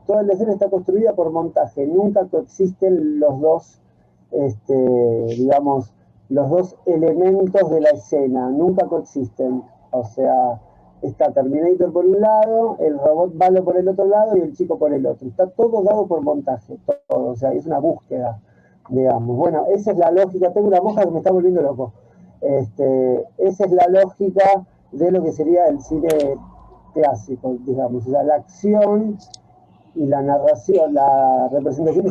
toda la escena está construida por montaje, nunca coexisten los dos, digamos, los dos elementos de la escena, nunca coexisten. O sea, está Terminator por un lado, el robot malo por el otro lado y el chico por el otro. Está todo dado por montaje, todo, o sea, es una búsqueda, digamos. Bueno, esa es la lógica. Tengo una mosca que me está volviendo loco. Esa es la lógica de lo que sería el cine clásico, digamos. O sea, la acción y la narración, la representación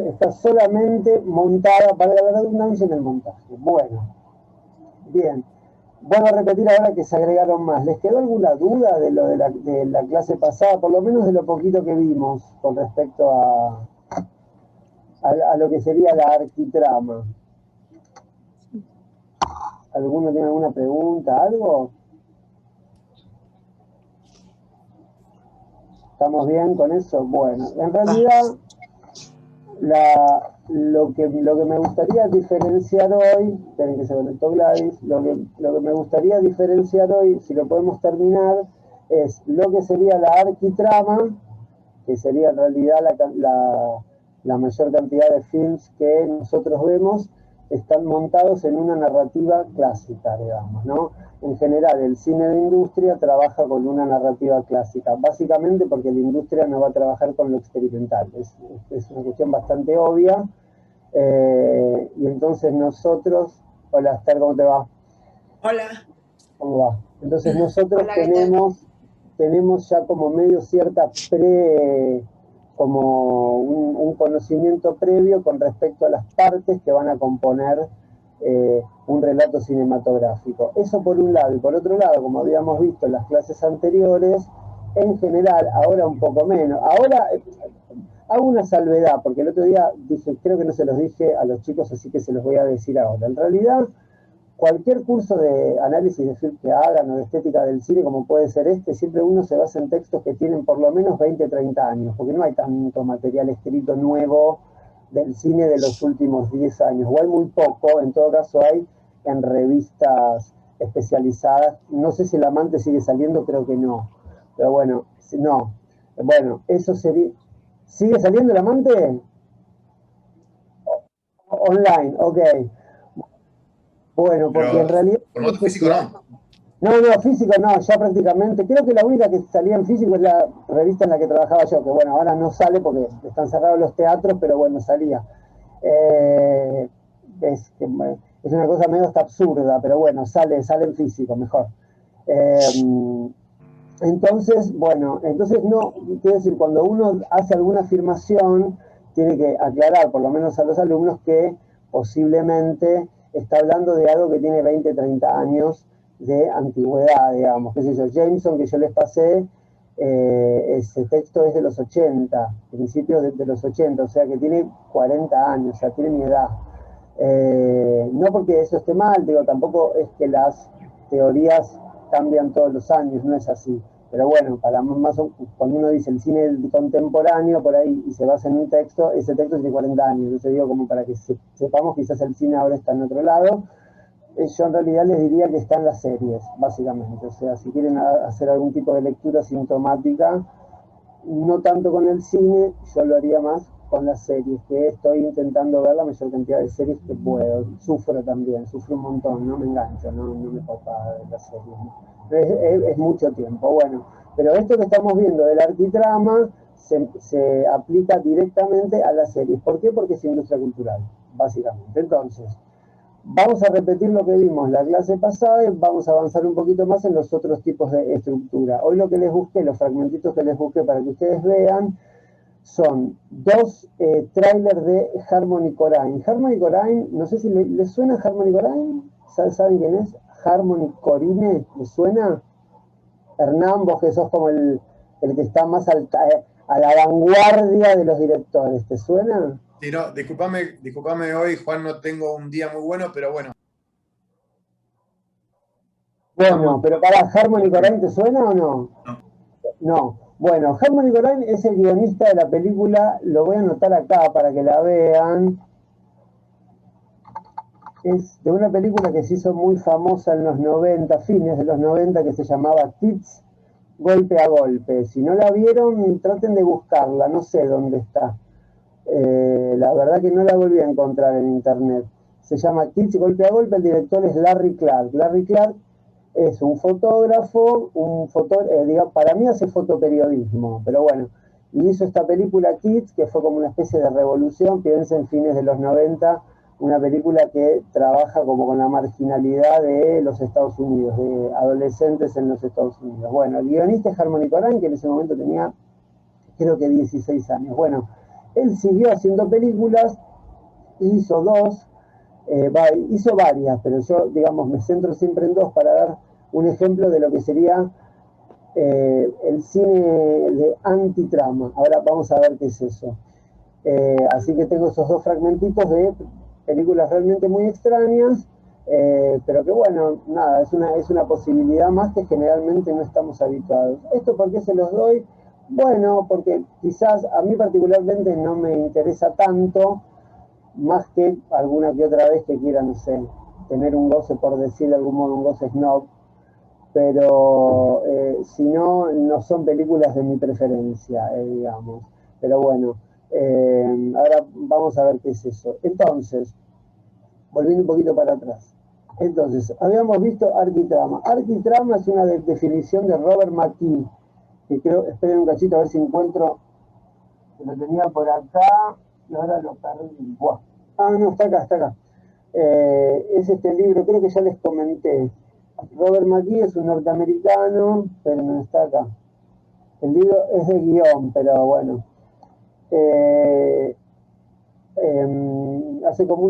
está solamente montada, para la redundancia, en el montaje. Bueno, bien. Vuelvo a repetir ahora que se agregaron más. ¿Les quedó alguna duda de lo de la clase pasada? Por lo menos de lo poquito que vimos con respecto a lo que sería la arquitrama. ¿Alguno tiene alguna pregunta, algo? ¿Estamos bien con eso? Bueno, en realidad lo que me gustaría diferenciar hoy, tienen que se conectó Gladys, lo que me gustaría diferenciar hoy, si lo podemos terminar, es lo que sería la arquitrama, que sería en realidad la mayor cantidad de films que nosotros vemos, están montados en una narrativa clásica, digamos, ¿no? En general, el cine de industria trabaja con una narrativa clásica, básicamente porque la industria no va a trabajar con lo experimental. Es una cuestión bastante obvia. Y entonces nosotros... Hola, Esther, ¿cómo te va? Hola. ¿Cómo va? Entonces nosotros tenemos ya como medio cierta como un conocimiento previo con respecto a las partes que van a componer un relato cinematográfico. Eso por un lado. Y por otro lado, como habíamos visto en las clases anteriores, en general, ahora un poco menos. Ahora hago una salvedad, porque el otro día dije, creo que no se los dije a los chicos, así que se los voy a decir ahora. En realidad, cualquier curso de análisis de film que hagan o de estética del cine, como puede ser siempre uno se basa en textos que tienen por lo menos 20, 30 años, porque no hay tanto material escrito nuevo del cine de los últimos 10 años, o hay muy poco, en todo caso hay en revistas especializadas. No sé si El Amante sigue saliendo, creo que no, pero bueno, no. Bueno, eso sería... ¿Sigue saliendo El Amante? Online, ok. Bueno, porque Pero en realidad... formato físico no. No, físico no, ya prácticamente. Creo que la única que salía en físico es la revista en la que trabajaba yo, que bueno, ahora no sale porque están cerrados los teatros, pero bueno, salía. Eh, es una cosa medio hasta absurda, pero bueno, sale en físico, mejor. Entonces, bueno, entonces no, quiero decir, cuando uno hace alguna afirmación, tiene que aclarar, por lo menos a los alumnos, que posiblemente está hablando de algo que tiene 20, 30 años de antigüedad, digamos. ¿Qué sé yo? Jameson, que yo les pasé, ese texto es de los 80, principios de los 80, o sea que tiene 40 años, o sea, tiene mi edad. No porque eso esté mal, digo, tampoco es que las teorías cambian todos los años, no es así. Pero bueno, para más cuando uno dice el cine contemporáneo por ahí y se basa en un texto, ese texto tiene 40 años. Entonces digo, como para que sepamos, quizás el cine ahora está en otro lado. Yo en realidad les diría que está en las series, básicamente. O sea, si quieren hacer algún tipo de lectura sintomática, no tanto con el cine, yo lo haría más con las series, que estoy intentando ver la mayor cantidad de series que puedo. Sufro también, sufro un montón, no me engancho, no me copa las series. ¿No? Es mucho tiempo, bueno. Pero esto que estamos viendo del arquitrama se aplica directamente a las series. ¿Por qué? Porque es industria cultural, básicamente. Entonces, vamos a repetir lo que vimos la clase pasada y vamos a avanzar un poquito más en los otros tipos de estructura. Hoy lo que les busqué, los fragmentitos que les busqué para que ustedes vean, son dos trailers de Harmony Korine. Harmony Korine, no sé si les suena Harmony Korine. ¿Saben quién es? Harmony Korine, ¿les suena? Hernán, vos que sos como el que está más a la vanguardia de los directores, ¿te suena? Sí, no, discúlpame hoy, Juan, no tengo un día muy bueno, pero bueno. Bueno, pero para Harmony Korine, ¿te suena o no? No. No. Bueno, Harmony Korine es el guionista de la película, lo voy a anotar acá para que la vean. Es de una película que se hizo muy famosa en los 90, fines de los 90, que se llamaba Kids, Golpe a Golpe. Si no la vieron, traten de buscarla, no sé dónde está. La verdad que no la volví a encontrar en internet. Se llama Kids Golpe a Golpe, el director es Larry Clark. Larry Clark es un fotógrafo, digamos, para mí hace fotoperiodismo, pero bueno, y hizo esta película Kids, que fue como una especie de revolución, piensa en fines de los 90, una película que trabaja como con la marginalidad de los Estados Unidos, de adolescentes en los Estados Unidos. Bueno, el guionista es Harmony Korine, que en ese momento tenía, creo que 16 años. Bueno, él siguió haciendo películas, hizo dos, hizo varias, pero yo, digamos, me centro siempre en dos para dar un ejemplo de lo que sería el cine de antitrama. Ahora vamos a ver qué es eso. Así que tengo esos dos fragmentitos de películas realmente muy extrañas, pero que bueno, nada, es una posibilidad más que generalmente no estamos habituados. ¿Esto por qué se los doy? Bueno, porque quizás a mí particularmente no me interesa tanto, más que alguna que otra vez que quiera, no sé, tener un goce, por decir de algún modo, un goce snob, pero si no, no son películas de mi preferencia, digamos. Pero bueno, ahora vamos a ver qué es eso. Entonces, volviendo un poquito para atrás. Entonces, habíamos visto arquitrama. Arquitrama es una definición de Robert McKee, que creo, esperen un cachito a ver si encuentro, que lo tenía por acá, y ahora lo perdí. Buah. Ah, no, está acá, está acá. Es este libro, creo que ya les comenté. Robert McKee es un norteamericano, pero no está acá. El libro es de guión, pero bueno. Hace como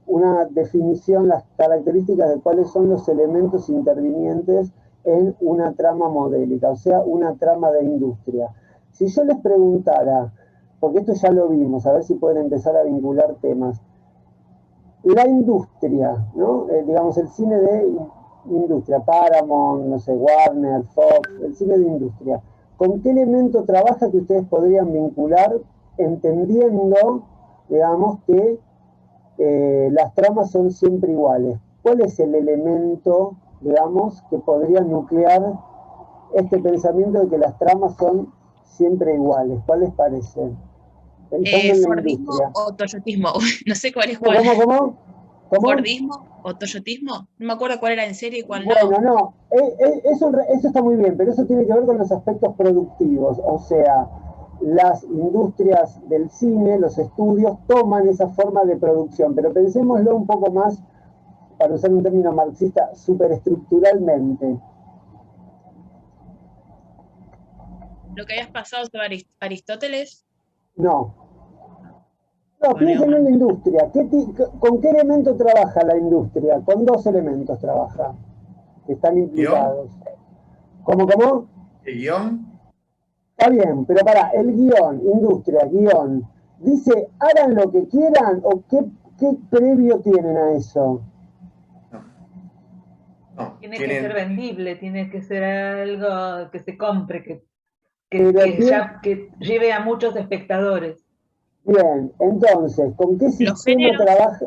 una definición, las características de cuáles son los elementos intervinientes en una trama modélica, o sea, una trama de industria. Si yo les preguntara, porque esto ya lo vimos, a ver si pueden empezar a vincular temas, la industria, ¿no? Digamos, el cine de industria, Paramount, no sé, Warner, Fox, el cine de industria. ¿Con qué elemento trabaja que ustedes podrían vincular entendiendo, digamos, que las tramas son siempre iguales? ¿Cuál es el elemento, digamos, que podría nuclear este pensamiento de que las tramas son siempre iguales? ¿Cuál les parece? Pensando en la ¿Fordismo industria. o toyotismo? No sé cuál es ¿Cómo, cuál. cómo? ¿Fordismo o toyotismo? No me acuerdo cuál era en serie y cuál Bueno, no. no, eso está muy bien, pero eso tiene que ver con los aspectos productivos, o sea, las industrias del cine, los estudios, toman esa forma de producción, pero pensémoslo un poco más, para usar un término marxista, superestructuralmente. Lo que habías pasado sobre Aristóteles. No, no, Bueno, piensen en la industria. ¿Con qué elemento trabaja la industria? Con dos elementos trabaja, que están implicados. ¿Cómo? ¿El guión? Está bien, pero para el guión, industria, guión, dice, hagan lo que quieran o qué previo tienen a eso. No, Tiene que ser vendible, tiene que ser algo que se compre, que lleve a muchos espectadores. Bien, entonces, ¿con qué sistema géneros? trabaja?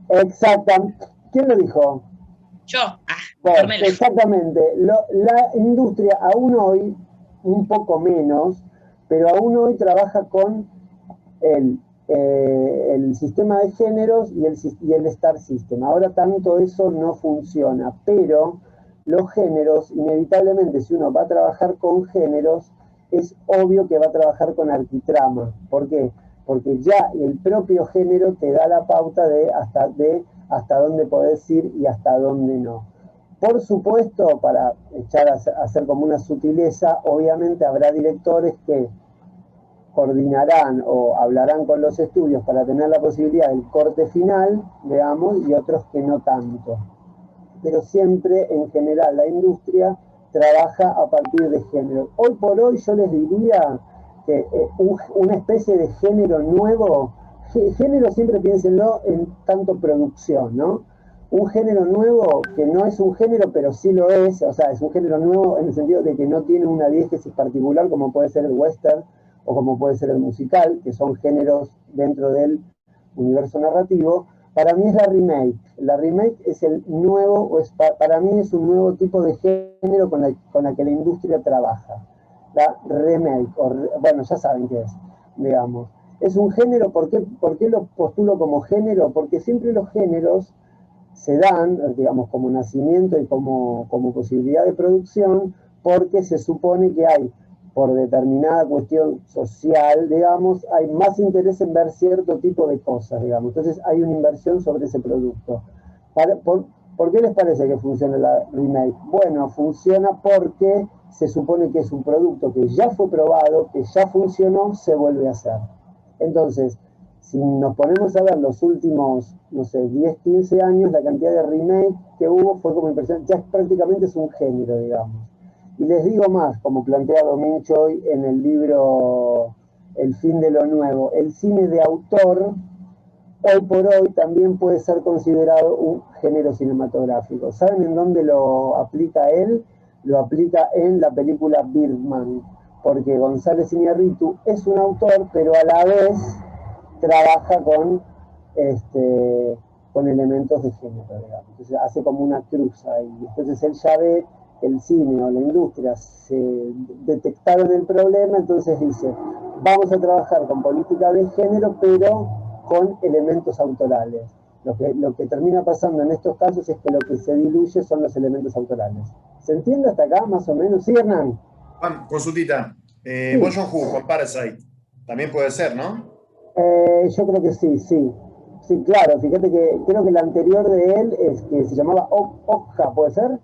Exactamente. ¿Quién lo dijo? Yo. Bueno, exactamente. La industria aún hoy, un poco menos, pero aún hoy trabaja con el sistema de géneros y el Star System. Ahora tanto eso no funciona, pero los géneros, inevitablemente, si uno va a trabajar con géneros, es obvio que va a trabajar con arquitrama. ¿Por qué? Porque ya el propio género te da la pauta de hasta dónde podés ir y hasta dónde no. Por supuesto, para hacer como una sutileza, obviamente habrá directores que coordinarán o hablarán con los estudios para tener la posibilidad del corte final, digamos, y otros que no tanto. Pero siempre, en general, la industria trabaja a partir de género. Hoy por hoy yo les diría que una especie de género nuevo, género siempre piénsenlo en tanto producción, ¿no? Un género nuevo que no es un género, pero sí lo es, o sea, es un género nuevo en el sentido de que no tiene una diégesis particular como puede ser el western o como puede ser el musical, que son géneros dentro del universo narrativo. Para mí es la remake. La remake es el nuevo, para mí es un nuevo tipo de género con la que la industria trabaja. La remake, bueno, ya saben qué es, digamos. Es un género, ¿por qué lo postulo como género? Porque siempre los géneros se dan, digamos, como nacimiento y como posibilidad de producción, porque se supone que hay, por determinada cuestión social, digamos, hay más interés en ver cierto tipo de cosas, digamos. Entonces hay una inversión sobre ese producto. ¿Por qué les parece que funciona la remake? Bueno, funciona porque se supone que es un producto que ya fue probado, que ya funcionó, se vuelve a hacer. Entonces, si nos ponemos a ver los últimos, no sé, 10, 15 años, la cantidad de remake que hubo fue como impresionante, ya prácticamente es un género, digamos. Y les digo más, como plantea Domín Choi en el libro El fin de lo nuevo, el cine de autor, hoy por hoy también puede ser considerado un género cinematográfico. ¿Saben en dónde lo aplica él? Lo aplica en la película Birdman, porque González Iñárritu es un autor, pero a la vez trabaja con elementos de género, digamos. Entonces hace como una cruz ahí. Entonces él ya ve que el cine o la industria se detectaron el problema, entonces dice, vamos a trabajar con política de género, pero con elementos autorales. Lo que termina pasando en estos casos es que lo que se diluye son los elementos autorales. ¿Se entiende hasta acá, más o menos? ¿Sí, Hernán? Juan, consultita. Bong Sí. Joon-ho con Parasite. También puede ser, ¿no? Yo creo que sí, sí. Sí, claro, fíjate que creo que la anterior de él es que se llamaba Okja, ¿puede ser?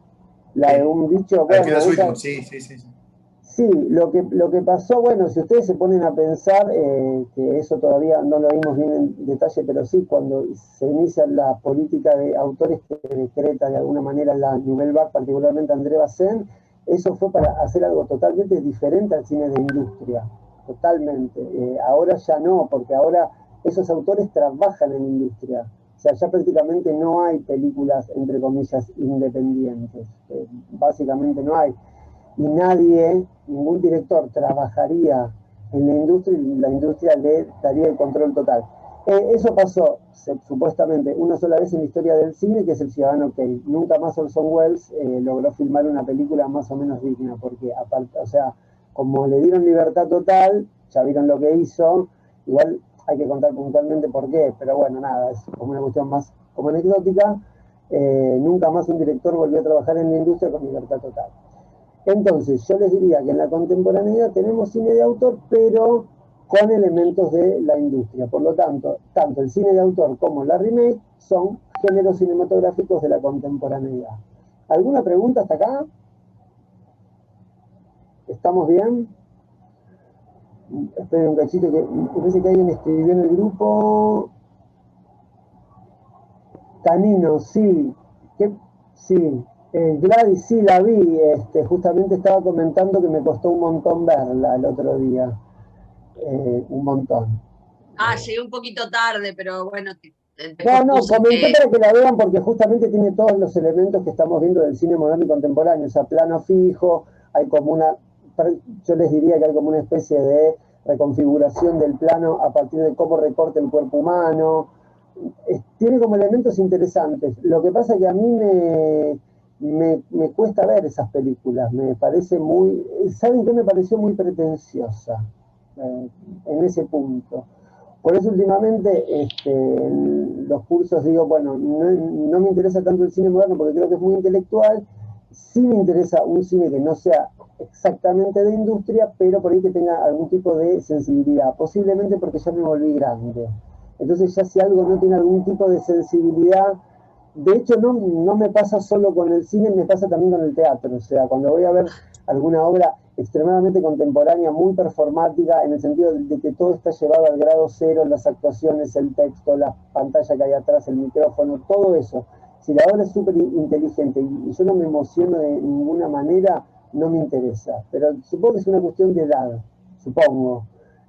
La de Sí. un bicho, Al final bueno, su esa, último. Sí, sí, sí. Sí. sí, lo que pasó, bueno, si ustedes se ponen a pensar, que eso todavía no lo vimos bien en detalle, pero sí, cuando se inicia la política de autores que decreta de alguna manera la Nouvelle Vague, particularmente André Bazin, eso fue para hacer algo totalmente diferente al cine de industria, totalmente. Ahora ya no, porque ahora esos autores trabajan en industria. O sea, ya prácticamente no hay películas, entre comillas, independientes. Básicamente no hay y nadie, ningún director trabajaría en la industria y la industria le daría el control total. Eso pasó supuestamente una sola vez en la historia del cine, que es El Ciudadano Kane. Nunca más Orson Welles logró filmar una película más o menos digna, porque aparte, o sea, como le dieron libertad total, ya vieron lo que hizo, igual hay que contar puntualmente por qué, pero bueno, nada, es como una cuestión más como anecdótica. Nunca más un director volvió a trabajar en la industria con libertad total. Entonces, yo les diría que en la contemporaneidad tenemos cine de autor, pero con elementos de la industria. Por lo tanto, tanto el cine de autor como la remake son géneros cinematográficos de la contemporaneidad. ¿Alguna pregunta hasta acá? ¿Estamos bien? Esperen un cachito que parece que alguien escribió en el grupo. Canino, sí. ¿Qué? Sí. Gladys, sí, la vi. Justamente estaba comentando que me costó un montón verla el otro día. Un montón. Llegué un poquito tarde, pero bueno, después No, no, puse comenté que para que la vean porque justamente tiene todos los elementos que estamos viendo del cine moderno y contemporáneo. O sea, plano fijo, hay como yo les diría que hay como una especie de reconfiguración del plano a partir de cómo recorta el cuerpo humano. Tiene como elementos interesantes. Lo que pasa es que a mí me cuesta ver esas películas. Me parece muy. ¿Saben qué me pareció muy pretenciosa? En ese punto. Por eso últimamente en los cursos digo, bueno, no me interesa tanto el cine moderno porque creo que es muy intelectual, sí me interesa un cine que no sea exactamente de industria, pero por ahí que tenga algún tipo de sensibilidad, posiblemente porque ya me volví grande. Entonces ya si algo no tiene algún tipo de sensibilidad, de hecho no me pasa solo con el cine, me pasa también con el teatro, o sea, cuando voy a ver alguna obra extremadamente contemporánea, muy performática, en el sentido de que todo está llevado al grado cero, las actuaciones, el texto, la pantalla que hay atrás, el micrófono, todo eso. Si la obra es súper inteligente y yo no me emociono de ninguna manera, no me interesa. Pero supongo que es una cuestión de edad, supongo.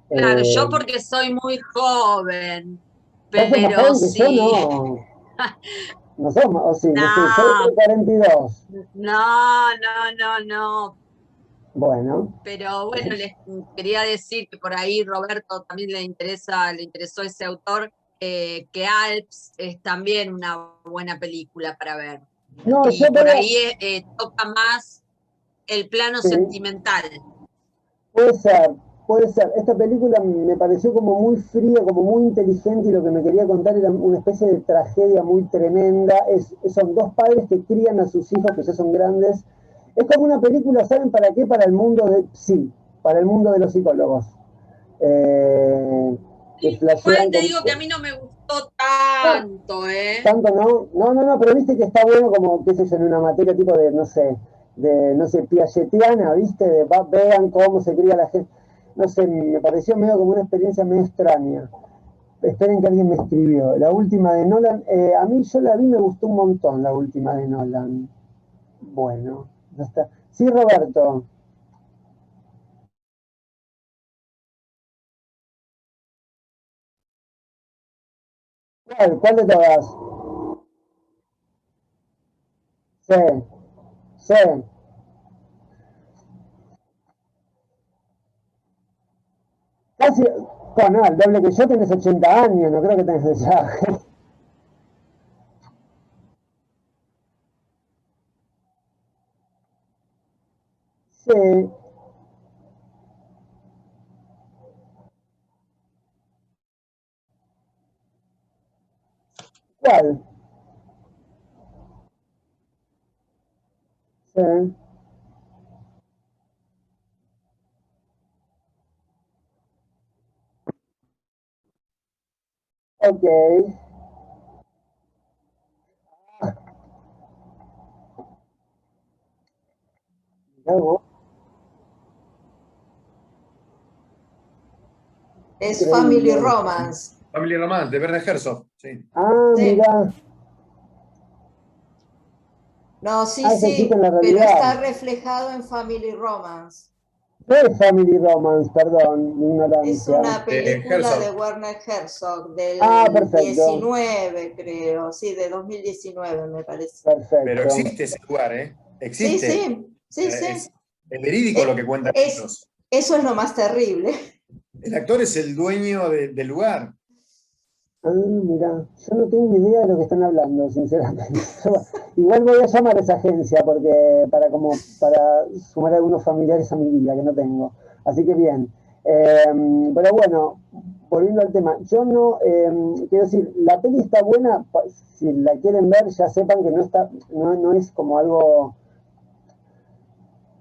claro, Eh, yo porque soy muy joven, Vos sos más pero joven que yo, sí, no. No sos más, o sí, no sé, yo no, tengo 42. no. Bueno, Pero bueno, les quería decir que por ahí Roberto también le interesó ese autor, que Alps es también una buena película para ver. No, Y yo por pero, ahí toca más el plano sí, sentimental. puede ser, puede ser. Esta película me pareció como muy fría, como muy inteligente y lo que me quería contar era una especie de tragedia muy tremenda. Son dos padres que crían a sus hijos que ya son grandes. Es como una película, ¿saben para qué? Para el mundo de, sí, para el mundo de los psicólogos. Eh, que Igual flashean te con, digo que a mí no me gustó no, tanto, ¿eh? tanto no, no, pero viste que está bueno como, qué sé yo, en una materia tipo de, no sé, piagetiana, viste, vean cómo se cría la gente. No sé, me pareció medio como una experiencia medio extraña. Esperen que alguien me escribió. La última de Nolan, a mí yo la vi, me gustó un montón la última de Nolan. Bueno, ya está. Sí, Roberto. ¿Cuál de todas? Sí, sí. Casi, bueno, el doble que yo tenés 80 años, no creo que tenés ya. Sí, ¿cuál? Sí, ok. Luego, Es Family increíble. Romance. Family Romance, de Werner Herzog. Sí. Ah, Sí. mira. No, sí, Ah, eso existe en sí, la pero realidad. está reflejado en Family Romance. ¿Qué es Family Romance? Perdón, mi Es ignorancia. una De película de Herzog. Werner Herzog Ah, del perfecto, 19, creo. Sí, de 2019 me parece. Pero perfecto. existe ese lugar, ¿eh? Sí, Existe. sí, sí, Es, sí. es verídico lo Eh, que cuentan Es, ellos. eso es lo más terrible. El actor es el dueño del lugar. Ah, mira, yo no tengo ni idea de lo que están hablando, sinceramente. Igual voy a llamar a esa agencia porque para sumar algunos familiares a mi vida que no tengo. Así que bien. Pero bueno, volviendo al tema, yo no quiero decir, la peli está buena, si la quieren ver, ya sepan que no es como algo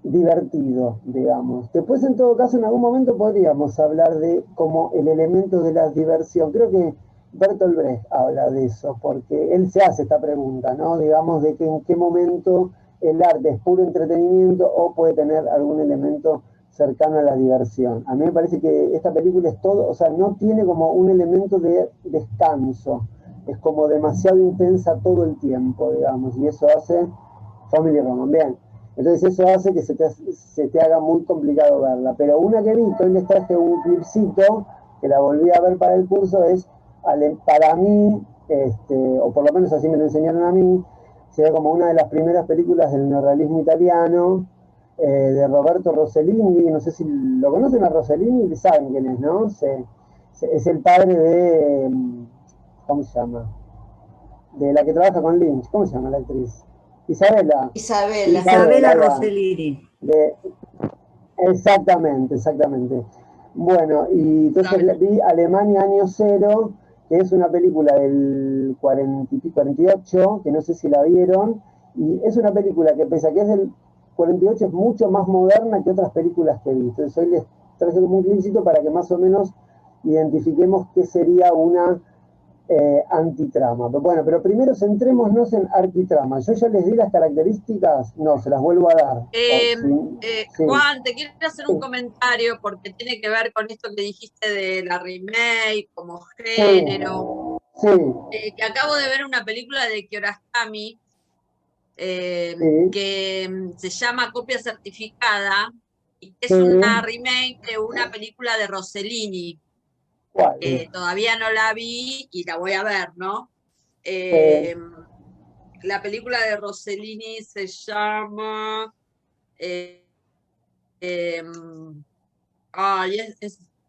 divertido, digamos. Después, en todo caso, en algún momento podríamos hablar de como el elemento de la diversión. Creo que Bertolt Brecht habla de eso, porque él se hace esta pregunta, ¿no? Digamos, de que en qué momento el arte es puro entretenimiento o puede tener algún elemento cercano a la diversión. A mí me parece que esta película es todo, o sea, no tiene como un elemento de descanso, es como demasiado intensa todo el tiempo, digamos, y eso hace Family Roman. Bien, entonces eso hace que se te haga muy complicado verla. Pero una que vi, que hoy les traje un clipcito, que la volví a ver para el curso, es para mí, o por lo menos así me lo enseñaron a mí, sería como una de las primeras películas del neorrealismo italiano, de Roberto Rossellini. No sé si lo conocen a Rossellini, saben quién es, ¿no? Es el padre de, ¿cómo se llama? De la que trabaja con Lynch, ¿cómo se llama la actriz? Isabela. Isabela. Isabela, Isabela ahí va. Rossellini. De, exactamente, exactamente. Bueno, y entonces Isabel. vi Alemania Año Cero, que es una película del 40 y 48, que no sé si la vieron, y es una película que pese a que es del 48 es mucho más moderna que otras películas que vi. Entonces hoy les traje como un clipcito para que más o menos identifiquemos qué sería una antitrama. Pero bueno, pero primero centrémonos en arquitrama. Yo ya les di las características, no, se las vuelvo a dar. Sí, Juan, te quiero hacer un sí, comentario porque tiene que ver con esto que dijiste de la remake como sí, género. sí, Que acabo de ver una película de Kiarostami sí, que se llama Copia Certificada y que sí. es una remake de una película de Rossellini. ¿Cuál? Todavía no la vi y la voy a ver, ¿no? Sí, Eh, la película de Rossellini se llama... eh, ay,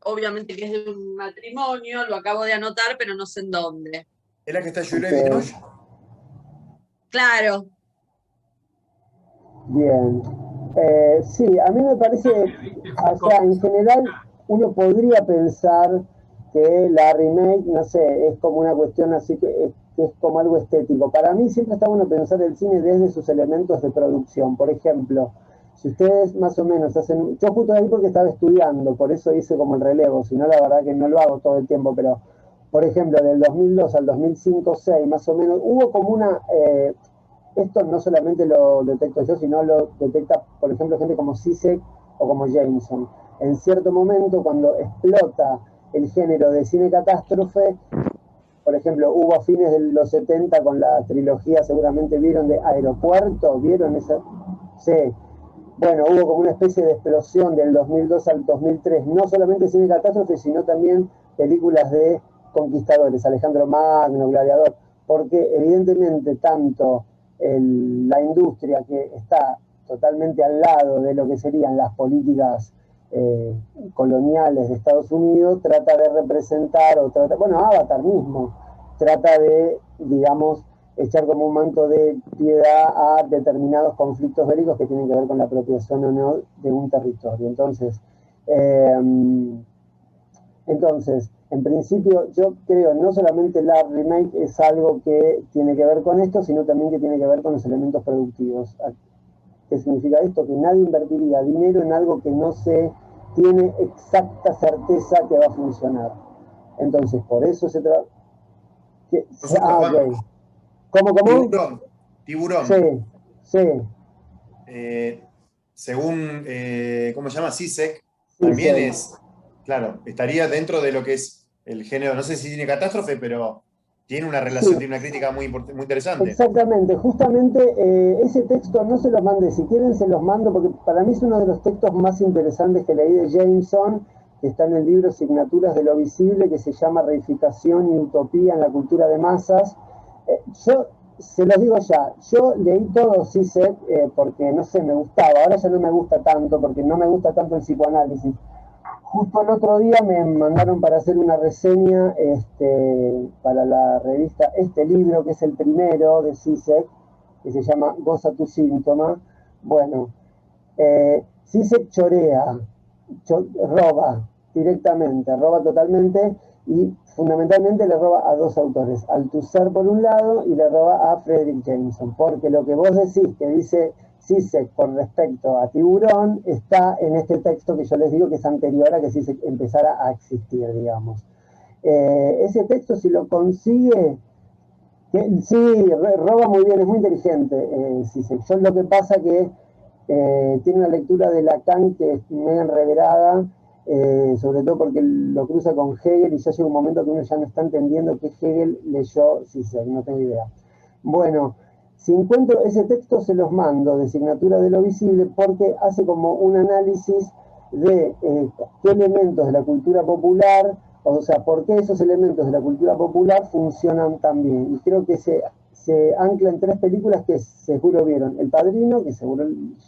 obviamente que es de un matrimonio, lo acabo de anotar, pero no sé en dónde. ¿Es la que está Juliette Binoche? Claro, Bien. Sí, a mí me parece, o sea, en general uno podría pensar que la remake, no sé, es como una cuestión así que es como algo estético. Para mí siempre está bueno pensar el cine desde sus elementos de producción. Por ejemplo, si ustedes más o menos hacen, yo justo ahí porque estaba estudiando, por eso hice como el relevo, si no la verdad que no lo hago todo el tiempo, pero por ejemplo, del 2002 al 2005-6 más o menos, hubo como una esto no solamente lo detecto yo, sino lo detecta, por ejemplo, gente como Zizek o como Jameson. En cierto momento, cuando explota el género de cine catástrofe, por ejemplo, hubo a fines de los 70 con la trilogía, seguramente vieron, de Aeropuerto, ¿vieron esa? Sí. Bueno, hubo como una especie de explosión del 2002 al 2003, no solamente cine catástrofe, sino también películas de conquistadores, Alejandro Magno, Gladiador, porque evidentemente tanto la industria que está totalmente al lado de lo que serían las políticas coloniales de Estados Unidos, trata de representar, o trata, bueno, Avatar mismo, trata de, digamos, echar como un manto de piedad a determinados conflictos bélicos que tienen que ver con la apropiación o no de un territorio. Entonces, en principio, yo creo no solamente la remake es algo que tiene que ver con esto, sino también que tiene que ver con los elementos productivos. ¿Qué significa esto? Que nadie invertiría dinero en algo que no se tiene exacta certeza que va a funcionar. Entonces, por eso se trata... Ok. ¿Cómo? Tiburón. Sí, sí. Según, ¿cómo se llama? Zizek, Sí, también sí. es, claro, estaría dentro de lo que es el género, no sé si tiene catástrofe, pero tiene una relación, Sí, tiene una crítica muy interesante. exactamente. Justamente ese texto no se los mandé. Si quieren se los mando porque para mí es uno de los textos más interesantes que leí de Jameson, que está en el libro Signaturas de lo Visible, que se llama Reificación y Utopía en la Cultura de Masas. Yo se los digo ya, yo leí todo CISEC porque no sé, me gustaba. Ahora ya no me gusta tanto porque no me gusta tanto el psicoanálisis. Justo el otro día me mandaron para hacer una reseña para la revista Este Libro, que es el primero de CISEC, que se llama Goza tu síntoma. Bueno, CISEC chorea, roba directamente, roba totalmente y fundamentalmente le roba a dos autores, Althusser por un lado y le roba a Frederick Jameson, porque lo que vos decís que dice Zizek con respecto a Tiburón está en este texto que yo les digo que es anterior a que Zizek empezara a existir, digamos. Ese texto si lo consigue, sí, roba muy bien, es muy inteligente Zizek. Yo lo que pasa que tiene una lectura de Lacan que es medio enreverada, sobre todo porque lo cruza con Hegel y ya llega un momento que uno ya no está entendiendo qué Hegel leyó Zizek, no tengo idea. Bueno, si encuentro ese texto se los mando de Signatura de lo Visible porque hace como un análisis de qué elementos de la cultura popular, o sea, por qué esos elementos de la cultura popular funcionan tan bien. Y creo que se ancla en tres películas que seguro vieron. El Padrino, que seguro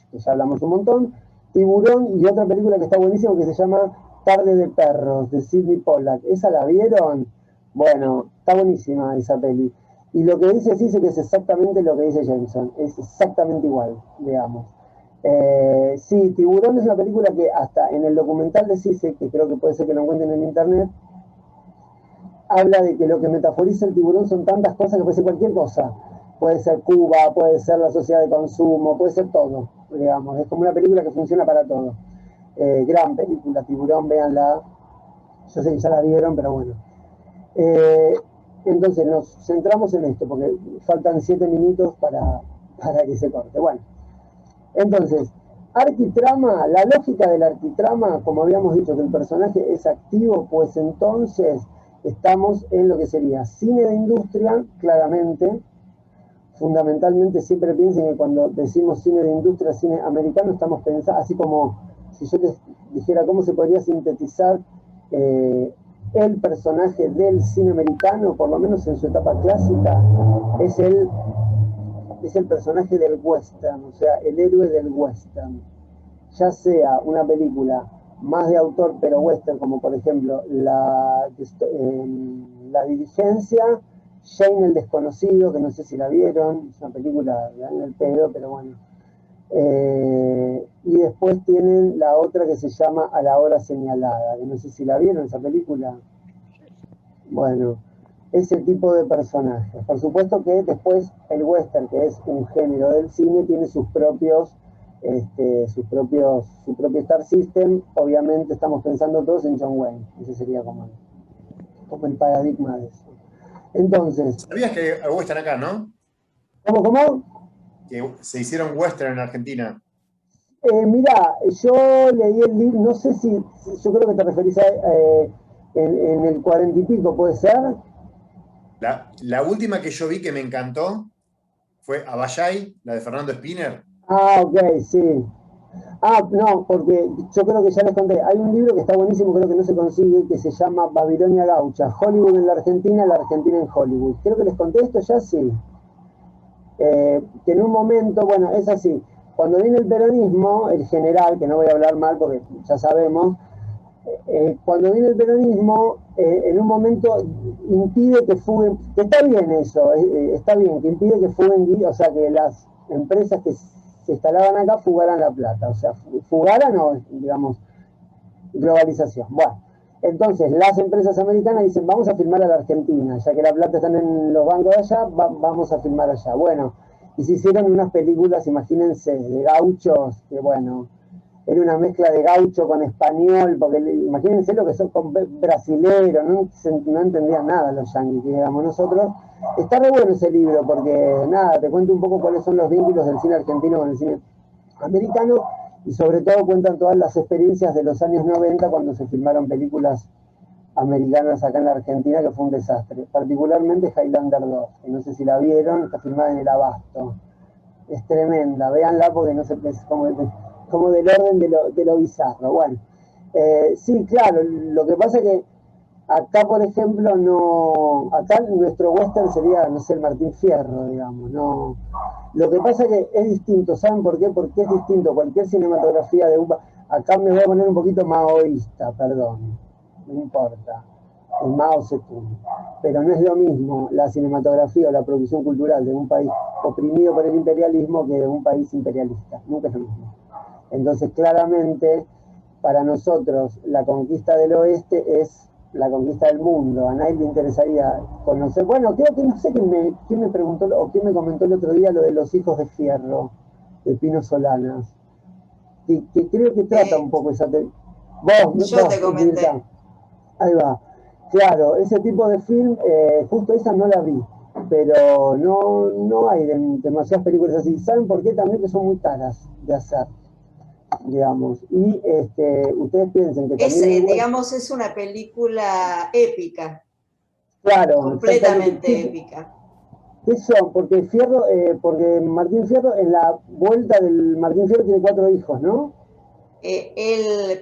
que ya hablamos un montón, Tiburón y otra película que está buenísima que se llama Tarde de Perros, de Sidney Pollack. ¿Esa la vieron? Bueno, está buenísima esa peli. Y lo que dice que es exactamente lo que dice Jameson, es exactamente igual, digamos. Sí, Tiburón es una película que hasta en el documental de Zizek, que creo que puede ser que lo encuentren en internet, habla de que lo que metaforiza el tiburón son tantas cosas que puede ser cualquier cosa. Puede ser Cuba, puede ser la sociedad de consumo, puede ser todo, digamos. Es como una película que funciona para todo. Gran película, Tiburón, véanla. Yo sé que ya la vieron, pero bueno. Entonces nos centramos en esto, porque faltan 7 minutos para que se corte. Bueno, entonces, arquitrama, la lógica del arquitrama, como habíamos dicho que el personaje es activo, pues entonces estamos en lo que sería cine de industria, claramente. Fundamentalmente siempre piensen que cuando decimos cine de industria, cine americano, estamos pensando, así como si yo les dijera cómo se podría sintetizar el personaje del cine americano, por lo menos en su etapa clásica, es el personaje del western, o sea, el héroe del western. Ya sea una película más de autor, pero western, como por ejemplo La Diligencia, Jane el Desconocido, que no sé si la vieron, es una película en el pedo, pero bueno. Y después tienen la otra que se llama A la Hora Señalada, que no sé si la vieron esa película. Bueno, ese tipo de personajes. Por supuesto que después el western, que es un género del cine, tiene su propio Star System. Obviamente estamos pensando todos en John Wayne. Ese sería como el paradigma de eso. Entonces, ¿Sabías que hay western acá, no? ¿cómo? Que se hicieron western en Argentina. Mirá, yo leí el libro, no sé si, yo creo que te referís a en el 40 y pico, ¿puede ser? La última que yo vi que me encantó fue Abayay, la de Fernando Spinner. Ah, ok, sí. Ah, no, porque yo creo que ya les conté, hay un libro que está buenísimo, creo que no se consigue, que se llama Babilonia Gaucha, Hollywood en la Argentina en Hollywood. Creo que les conté esto ya, sí. Que en un momento, bueno, es así, cuando viene el peronismo, el general, que no voy a hablar mal porque ya sabemos, cuando viene el peronismo, en un momento impide que fuguen, que está bien eso, está bien, que impide que fuguen, o sea, que las empresas que se instalaban acá fugaran la plata, o sea, fugaran o, digamos, globalización. Bueno, entonces las empresas americanas dicen, vamos a firmar a la Argentina, ya que la plata está en los bancos de allá, vamos a firmar allá. Bueno, y se hicieron unas películas, imagínense, de gauchos, que bueno, era una mezcla de gaucho con español, porque imagínense lo que son con brasilero, no entendían nada los yanquis, digamos nosotros. Está re bueno ese libro, porque nada, te cuento un poco cuáles son los vínculos del cine argentino con el cine americano, y sobre todo cuentan todas las experiencias de los años 90 cuando se filmaron películas americanas acá en la Argentina, que fue un desastre, particularmente Highlander 2, que no sé si la vieron, está filmada en el Abasto, es tremenda, véanla porque no se es como del orden de lo bizarro. Bueno, sí, claro, lo que pasa es que acá, por ejemplo, no, acá nuestro western sería, no sé, el Martín Fierro, digamos, no. Lo que pasa es que es distinto, ¿saben por qué? Porque es distinto. Cualquier cinematografía de acá me voy a poner un poquito maoísta, perdón, no importa, el Mao Zedong. Pero no es lo mismo la cinematografía o la producción cultural de un país oprimido por el imperialismo que de un país imperialista. Nunca es lo mismo. Entonces, claramente, para nosotros, la conquista del oeste es la conquista del mundo. A nadie le interesaría conocer. Bueno, creo que no sé quién me preguntó o quién me comentó el otro día lo de los hijos de Fierro, de Pino Solanas. Que creo que trata un poco esa. Yo te comenté. Ahí va. Claro, ese tipo de film, justo esa no la vi, pero no hay demasiadas películas así. ¿Saben por qué? También que son muy caras de hacer, digamos. Y ustedes piensen que también... digamos, es una película épica. Claro. Completamente épica. ¿Qué son? Porque Fierro, porque Martín Fierro, en la vuelta del Martín Fierro tiene 4 hijos, ¿no?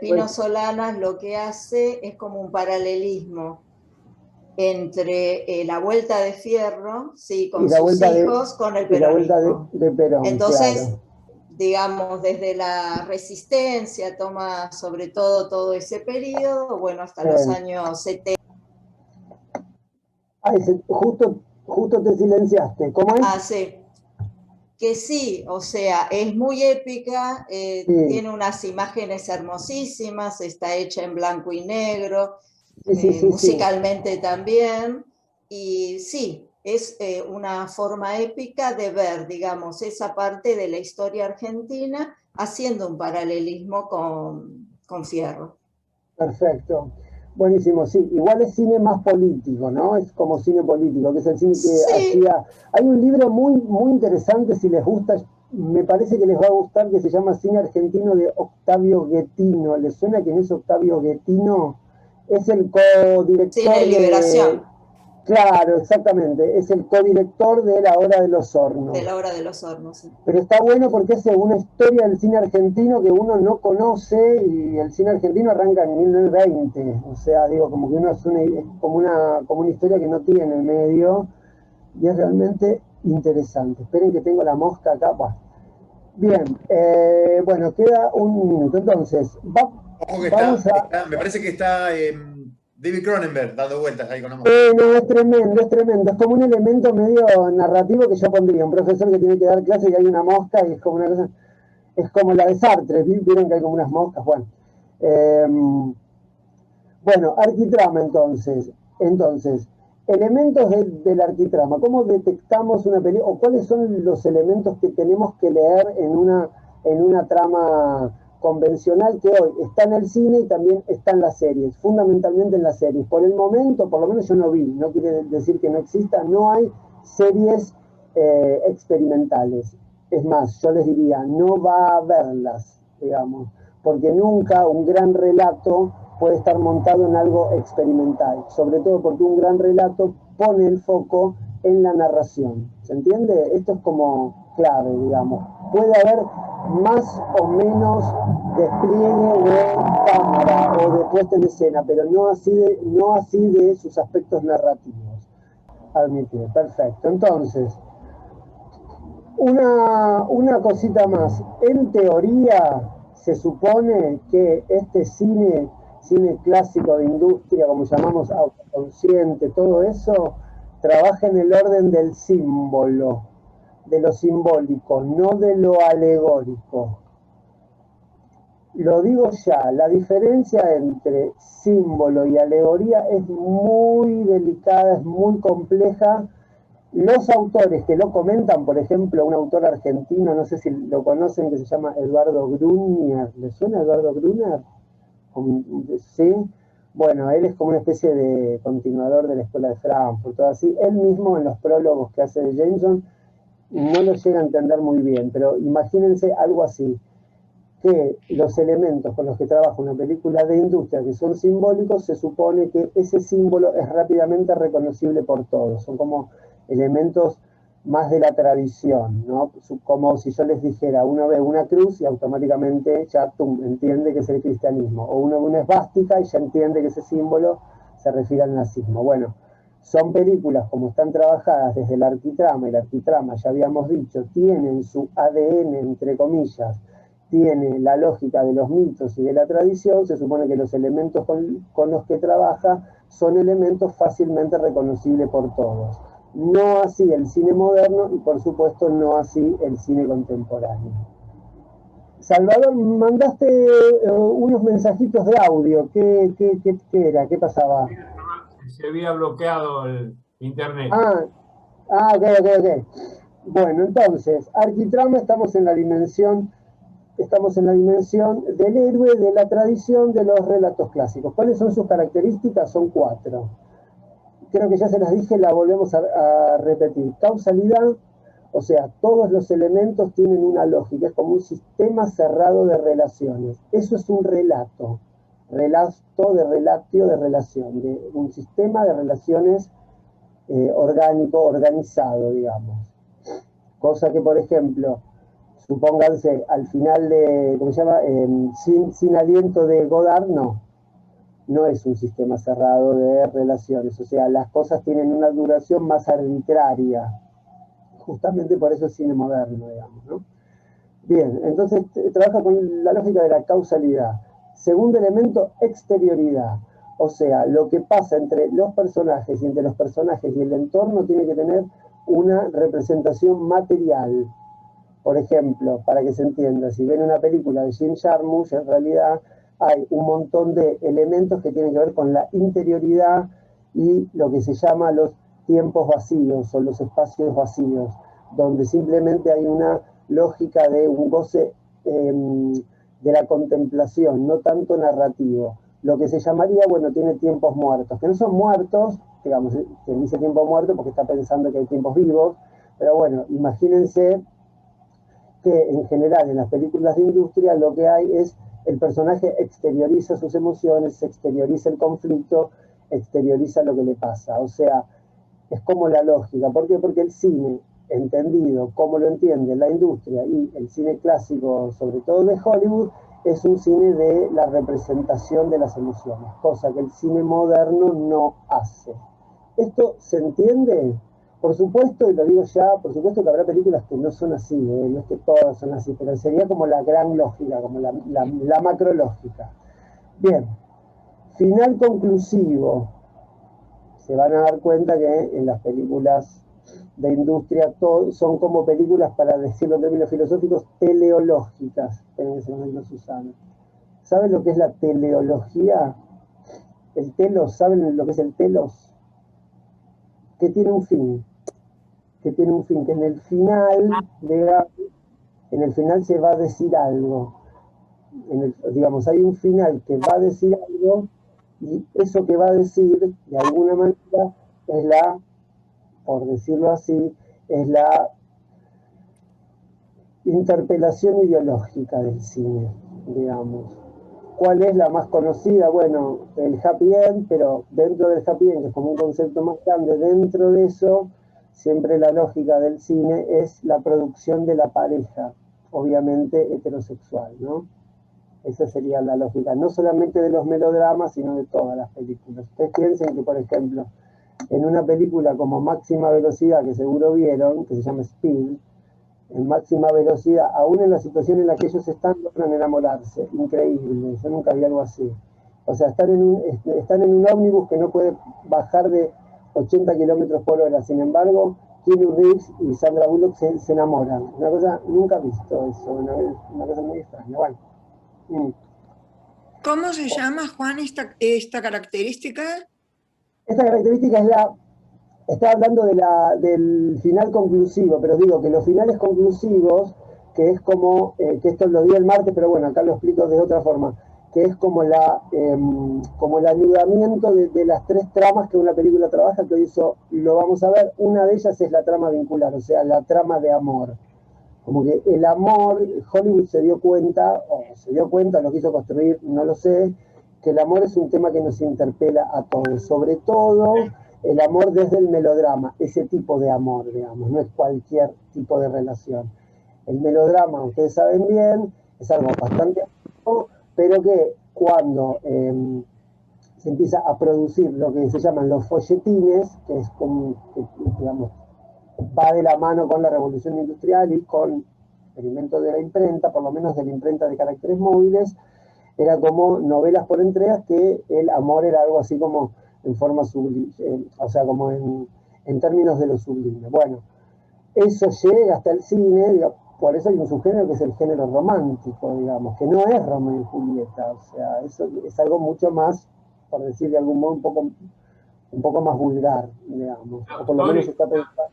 Pino Solanas lo que hace es como un paralelismo entre la vuelta de Fierro, sí, con sus hijos, con el peronismo. Y la vuelta de Perón, entonces, claro. Digamos, desde la resistencia, toma sobre todo ese periodo, bueno, hasta los años 70. Ay, justo te silenciaste. ¿Cómo es? Ah, sí. Que sí, o sea, es muy épica, sí. Tiene unas imágenes hermosísimas, está hecha en blanco y negro, sí, musicalmente también, y sí, es una forma épica de ver, digamos, esa parte de la historia argentina haciendo un paralelismo con Fierro. Perfecto. Buenísimo, sí. Igual es cine más político, ¿no? Es como cine político, que es el cine que hacía... Hay un libro muy, muy interesante, si les gusta, me parece que les va a gustar, que se llama Cine Argentino, de Octavio Guettino. ¿Les suena quién es Octavio Guettino? Es el codirector Cine Liberación. Claro, exactamente. Es el codirector de La Hora de los Hornos. De La Hora de los Hornos, sí. Pero está bueno porque es una historia del cine argentino que uno no conoce, y el cine argentino arranca en 1920. O sea, digo, como que uno es como una historia que no tiene en el medio, y es realmente interesante. Esperen que tengo la mosca acá. Bien, bueno, queda un minuto. Entonces, Ojo que vamos a... me parece que está David Cronenberg dando vueltas ahí con la No, mosca. es tremendo, es tremendo. Es como un elemento medio narrativo que yo pondría. Un profesor que tiene que dar clase y hay una mosca y es como una cosa... Es como la de Sartre, vieron que hay como unas moscas. Bueno, bueno, arquitrama entonces. Entonces, elementos del arquitrama. ¿Cómo detectamos una película? ¿O cuáles son los elementos que tenemos que leer en una trama convencional que hoy está en el cine y también está en las series? Fundamentalmente en las series. Por el momento, por lo menos yo no vi, no quiere decir que no exista, no hay series experimentales. Es más, yo les diría, no va a haberlas, digamos, porque nunca un gran relato puede estar montado en algo experimental, sobre todo porque un gran relato pone el foco en la narración. ¿Se entiende? Esto es como clave, digamos. Puede haber más o menos despliegue de cámara o de puesta en escena, pero no así de sus aspectos narrativos. Admitido, perfecto. Entonces, una cosita más. En teoría, se supone que este cine clásico de industria, como llamamos autoconsciente, todo eso, trabaja en el orden del símbolo, de lo simbólico, no de lo alegórico. Lo digo ya, la diferencia entre símbolo y alegoría es muy delicada, es muy compleja. Los autores que lo comentan, por ejemplo, un autor argentino, no sé si lo conocen, que se llama Eduardo Grunier. ¿Le suena Eduardo Grunier? ¿Sí? Bueno, él es como una especie de continuador de la Escuela de Frankfurt, todo así. Él mismo en los prólogos que hace de Jameson no lo llega a entender muy bien, pero imagínense algo así, que los elementos con los que trabaja una película de industria que son simbólicos, se supone que ese símbolo es rápidamente reconocible por todos, son como elementos más de la tradición, ¿no? Como si yo les dijera, uno ve una cruz y automáticamente ya entiende que es el cristianismo, o uno ve una esvástica y ya entiende que ese símbolo se refiere al nazismo. Bueno, son películas como están trabajadas desde el arquitrama, y el arquitrama, ya habíamos dicho, tienen su ADN, entre comillas, tiene la lógica de los mitos y de la tradición. Se supone que los elementos con los que trabaja son elementos fácilmente reconocibles por todos. No así el cine moderno y por supuesto no así el cine contemporáneo. Salvador, mandaste unos mensajitos de audio. ¿Qué era? ¿Qué pasaba? Se había bloqueado el internet. Ok. Bueno, entonces, arquitrama, estamos en la dimensión del héroe, de la tradición, de los relatos clásicos. ¿Cuáles son sus características? Son 4. Creo que ya se las dije, la volvemos a repetir. Causalidad, o sea, todos los elementos tienen una lógica, es como un sistema cerrado de relaciones. Eso es un relato. Relato de relatio de relación, de un sistema de relaciones orgánico, organizado, digamos. Cosa que, por ejemplo, supónganse, al final de, ¿cómo se llama? Sin aliento de Godard, no es un sistema cerrado de relaciones, o sea, las cosas tienen una duración más arbitraria, justamente por eso es cine moderno, digamos, ¿no? Bien, entonces trabaja con la lógica de la causalidad. Segundo elemento, exterioridad, o sea, lo que pasa entre los personajes y entre los personajes y el entorno tiene que tener una representación material. Por ejemplo, para que se entienda, si ven una película de Jim Jarmusch, en realidad hay un montón de elementos que tienen que ver con la interioridad y lo que se llama los tiempos vacíos o los espacios vacíos, donde simplemente hay una lógica de un goce de la contemplación, no tanto narrativo. Lo que se llamaría, bueno, tiene tiempos muertos, que no son muertos, digamos, quien dice tiempo muerto porque está pensando que hay tiempos vivos, pero bueno, imagínense que en general en las películas de industria lo que hay es el personaje exterioriza sus emociones, exterioriza el conflicto, exterioriza lo que le pasa. O sea, es como la lógica. ¿Por qué? Porque el cine, entendido como lo entiende la industria y el cine clásico, sobre todo de Hollywood, es un cine de la representación de las emociones, cosa que el cine moderno no hace. ¿Esto se entiende? Por supuesto, y lo digo ya, por supuesto que habrá películas que no son así, no es que todas son así, pero sería como la gran lógica, como la macrológica. Bien, final conclusivo. Se van a dar cuenta que en las películas de industria son como películas, para decirlo en términos filosóficos, teleológicas. En ese momento, Susana. ¿Saben lo que es la teleología? El telos, ¿saben lo que es el telos? Que tiene un fin. Que tiene un fin, que en el final, en el final se va a decir algo. Digamos, hay un final que va a decir algo, y eso que va a decir, de alguna manera, es por decirlo así, es la interpelación ideológica del cine, digamos. ¿Cuál es la más conocida? Bueno, el happy end, pero dentro del happy end, que es como un concepto más grande, dentro de eso, siempre la lógica del cine es la producción de la pareja, obviamente heterosexual, ¿no? Esa sería la lógica, no solamente de los melodramas, sino de todas las películas. Ustedes piensen que, por ejemplo, en una película como Máxima Velocidad, que seguro vieron, que se llama Speed, en máxima velocidad, aún en la situación en la que ellos están, logran enamorarse. Increíble, yo nunca vi algo así. O sea, están en un ómnibus que no puede bajar de 80 kilómetros por hora. Sin embargo, Keanu Reeves y Sandra Bullock se enamoran. Una cosa, nunca he visto eso, una cosa muy extraña. Bueno. ¿Cómo se llama, Juan, esta característica? Esta característica está hablando del final conclusivo, pero digo que los finales conclusivos, que es como, que esto lo di el martes, pero bueno, acá lo explico de otra forma, que es como el anudamiento de las tres tramas que una película trabaja, que eso lo vamos a ver. Una de ellas es la trama vincular, o sea, la trama de amor. Como que el amor, Hollywood se dio cuenta, lo quiso construir, no lo sé, que el amor es un tema que nos interpela a todos, sobre todo el amor desde el melodrama, ese tipo de amor, digamos, no es cualquier tipo de relación. El melodrama, ustedes saben bien, es algo bastante antiguo, pero que cuando se empieza a producir lo que se llaman los folletines, que es como, digamos, va de la mano con la revolución industrial y con el invento de la imprenta, por lo menos de la imprenta de caracteres móviles, era como novelas por entregas, que el amor era algo así como en forma sublime, o sea, como en términos de lo sublime. Bueno, eso llega hasta el cine, digamos, por eso hay un subgénero que es el género romántico, digamos, que no es Romeo y Julieta, o sea, eso es algo mucho más, por decir de algún modo, un poco más vulgar, digamos, o por lo menos está pensado.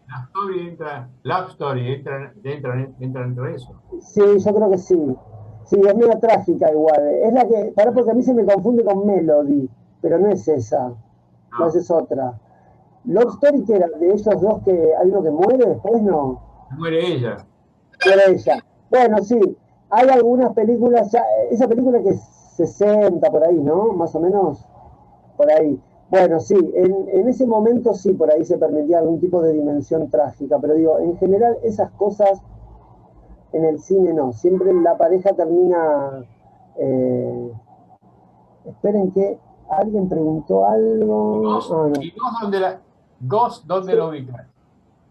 Love Story entra dentro de eso. Sí, yo creo que sí. Sí, es medio trágica igual. Es la que, porque a mí se me confunde con Melody, pero no es esa. No, esa es otra. Love Story, que era de ellos dos, que hay uno que muere, después no. Muere ella. Muere ella. Bueno, sí. Hay algunas películas, esa película que es 60 por ahí, ¿no? Más o menos por ahí. Bueno, sí, en ese momento sí, por ahí se permitía algún tipo de dimensión trágica, pero digo, en general esas cosas en el cine no, siempre la pareja termina... esperen que alguien preguntó algo... ¿Y Ghost dónde lo ubicas?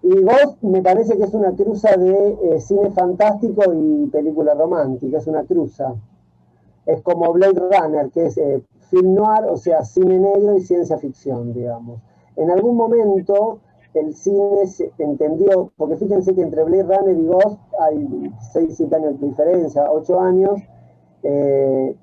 Y Ghost me parece que es una cruza de cine fantástico y película romántica, es una cruza. Es como Blade Runner, que es film noir, o sea, cine negro y ciencia ficción, digamos. En algún momento el cine se entendió, porque fíjense que entre Blade Runner y Ghost hay 6, 7 años de diferencia, 8 años,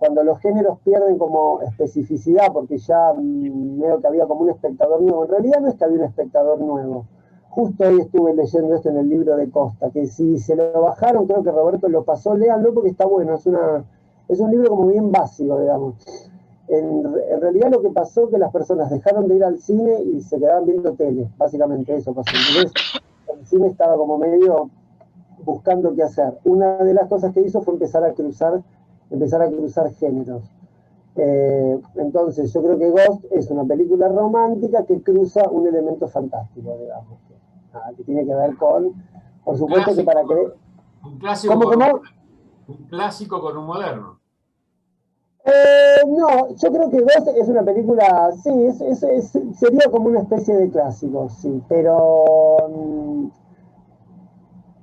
cuando los géneros pierden como especificidad, porque ya veo que había como un espectador nuevo. En realidad no es que había un espectador nuevo. Justo hoy estuve leyendo esto en el libro de Costa, que si se lo bajaron, creo que Roberto lo pasó, léanlo porque está bueno, es un libro como bien básico, digamos. En realidad lo que pasó es que las personas dejaron de ir al cine y se quedaban viendo tele, básicamente eso pasó. Entonces el cine estaba como medio buscando qué hacer. Una de las cosas que hizo fue empezar a cruzar géneros. Entonces yo creo que Ghost es una película romántica que cruza un elemento fantástico, digamos, que tiene que ver con, por supuesto, que para creer... Un clásico, ¿Cómo? Un clásico con un moderno. No, yo creo que Ghost es una película, sí, sería como una especie de clásico, sí, pero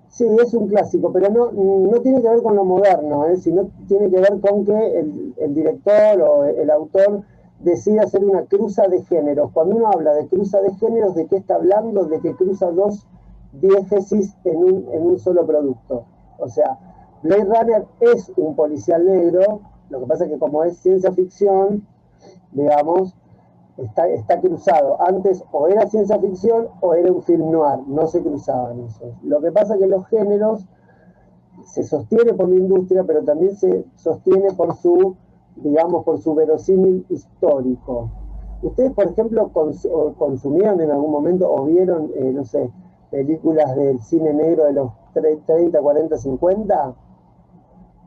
sí, es un clásico, pero no tiene que ver con lo moderno, sino tiene que ver con que el director o el autor decide hacer una cruza de géneros. Cuando uno habla de cruza de géneros, ¿de qué está hablando? De que cruza dos diégesis en un solo producto. O sea, Blade Runner es un policial negro, lo que pasa es que como es ciencia ficción, digamos, está cruzado. Antes o era ciencia ficción o era un film noir, no se cruzaban esos. Lo que pasa es que los géneros se sostiene por la industria, pero también se sostiene por su, digamos, por su verosímil histórico. ¿Ustedes, por ejemplo, consumieron en algún momento o vieron, no sé, películas del cine negro de los 30, 40, 50?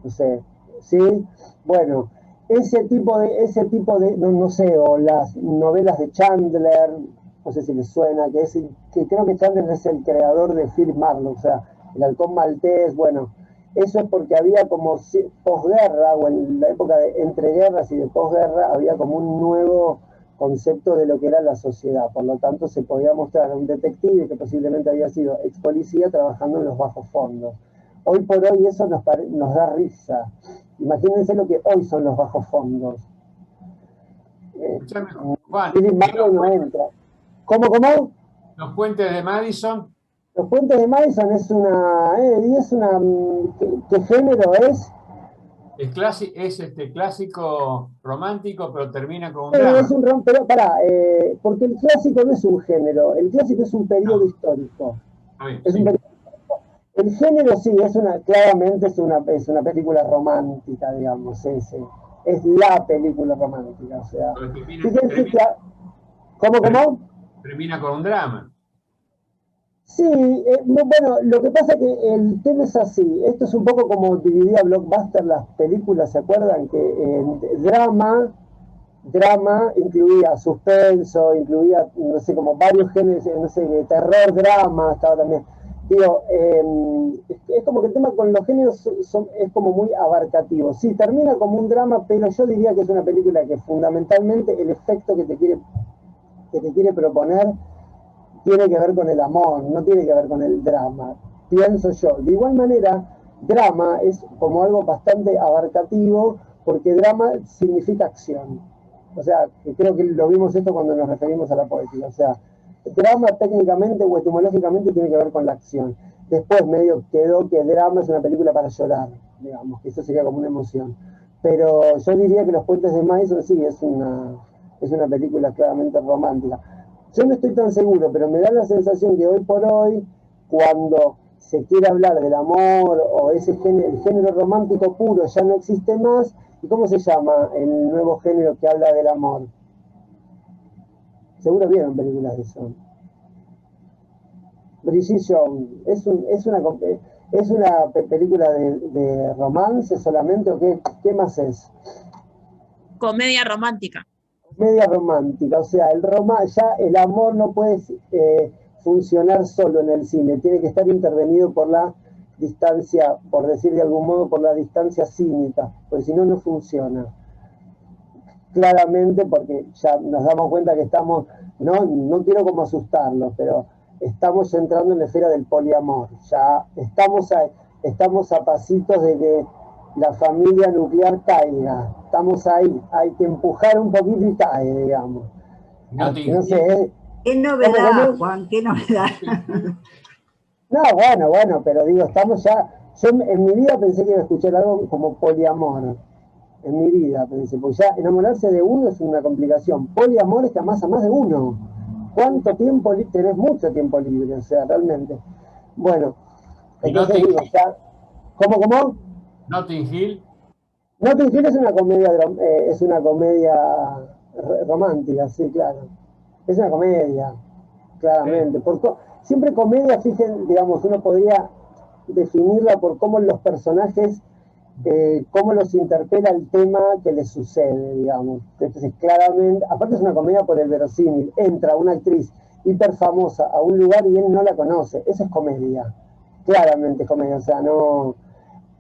No sé, ¿sí? Bueno, ese tipo de no sé, o las novelas de Chandler, no sé si les suena, que creo que Chandler es el creador de Philip Marlowe, o sea, el halcón maltés, bueno, eso es porque había como posguerra, o en la época de entreguerras y de posguerra, había como un nuevo concepto de lo que era la sociedad, por lo tanto se podía mostrar a un detective que posiblemente había sido ex policía trabajando en los bajos fondos. Hoy por hoy eso nos da risa. Imagínense lo que hoy son los bajos fondos. Escuchame, Juan, Philip Marlowe no entra. ¿Cómo? los puentes de Madison, Los puentes de Madison ¿qué género es? es clásico romántico, pero termina con un drama. Es un pero pará, porque el clásico no es un género, el clásico es un periodo histórico. Es un periodo. El género sí, claramente es una película romántica, digamos, es la película romántica, o sea. Fíjense que, ¿Cómo? Termina con un drama. Sí, bueno, lo que pasa es que el tema es así, esto es un poco como dividía Blockbuster las películas, ¿se acuerdan? Que drama incluía suspenso, incluía, no sé, como varios géneros, no sé, terror, drama, estaba también. Digo, es como que el tema con los géneros es como muy abarcativo. Sí, termina como un drama, pero yo diría que es una película que fundamentalmente el efecto que te quiere proponer tiene que ver con el amor, no tiene que ver con el drama, pienso yo. De igual manera, drama es como algo bastante abarcativo, porque drama significa acción. O sea, que creo que lo vimos esto cuando nos referimos a la poética. O sea, drama técnicamente o etimológicamente tiene que ver con la acción. Después medio quedó que drama es una película para llorar, digamos, que eso sería como una emoción. Pero yo diría que Los puentes de Madison sí es una película claramente romántica. Yo no estoy tan seguro, pero me da la sensación que hoy por hoy, cuando se quiere hablar del amor o el género romántico puro ya no existe más. ¿Y cómo se llama el nuevo género que habla del amor? Seguro vieron películas de eso. Bridget Jones, ¿es una película de romance solamente o qué más es? Comedia romántica. Media romántica, o sea, ya el amor no puede funcionar solo en el cine, tiene que estar intervenido por la distancia, por decir de algún modo, por la distancia cínica, porque si no, no funciona. Claramente, porque ya nos damos cuenta que estamos, no quiero como asustarlos, pero estamos entrando en la esfera del poliamor, ya estamos a pasitos de que la familia nuclear caiga. Estamos ahí, hay que empujar un poquito y cae, digamos. No sé. ¿Qué novedad, Juan? ¿Qué novedad? No, bueno, pero digo, estamos ya. Yo en mi vida pensé que iba a escuchar algo como poliamor. En mi vida pensé, porque ya enamorarse de uno es una complicación. Poliamor es que amas a más de uno. ¿Cuánto tiempo tenés? Mucho tiempo libre, o sea, realmente. Bueno, entonces digo, ya. ¿Cómo? Notting Hill. Notting Hill es una comedia romántica, sí, claro. Es una comedia, claramente. Siempre comedia, fíjense, digamos, uno podría definirla por cómo los personajes, cómo los interpela el tema que les sucede, digamos. Entonces, claramente, aparte es una comedia por el verosímil. Entra una actriz hiper famosa a un lugar y él no la conoce. Eso es comedia. Claramente es comedia, o sea, no.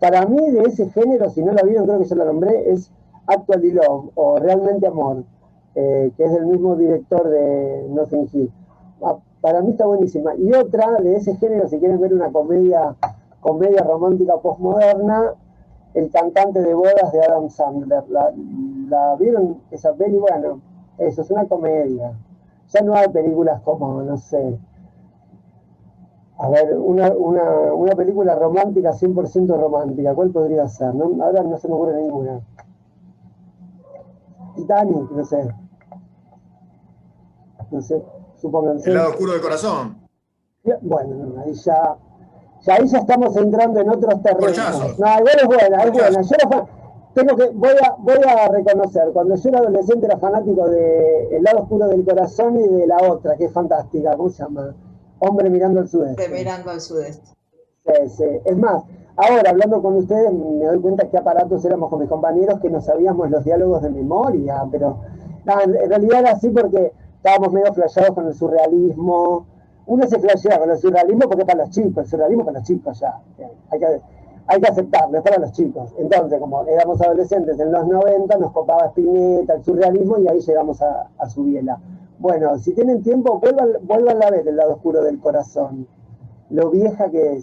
Para mí, de ese género, si no la vieron, creo que ya la nombré, es Actually Love o Realmente Amor, que es del mismo director de Notting Hill. Para mí está buenísima. Y otra de ese género, si quieren ver una comedia romántica postmoderna, El cantante de bodas de Adam Sandler. ¿La vieron esa peli? Bueno, eso es una comedia. Ya no hay películas como, no sé, a ver, una película romántica, 100% romántica, ¿cuál podría ser? ¿No? Ahora no se me ocurre ninguna. Titanic, no sé, supónganse. El lado oscuro del corazón. Bueno, no, ahí ya estamos entrando en otros terrenos. Corchazos. No, igual es buena. Yo voy a reconocer, cuando yo era adolescente era fanático de El lado oscuro del corazón y de la otra, que es fantástica, ¿cómo se llama? Hombre mirando al sudeste. Mirando al sudeste. Sí. Es más, ahora hablando con ustedes me doy cuenta que aparatos éramos con mis compañeros que no sabíamos los diálogos de memoria, pero no, en realidad era así porque estábamos medio flasheados con el surrealismo. Uno se flashea con el surrealismo porque es para los chicos, el surrealismo es para los chicos ya, hay que aceptarlo, es para los chicos. Entonces, como éramos adolescentes en los 90, nos copaba Spinetta, el surrealismo, y ahí llegamos a su biela. Bueno, si tienen tiempo, vuelvan a ver El lado oscuro del corazón. Lo vieja que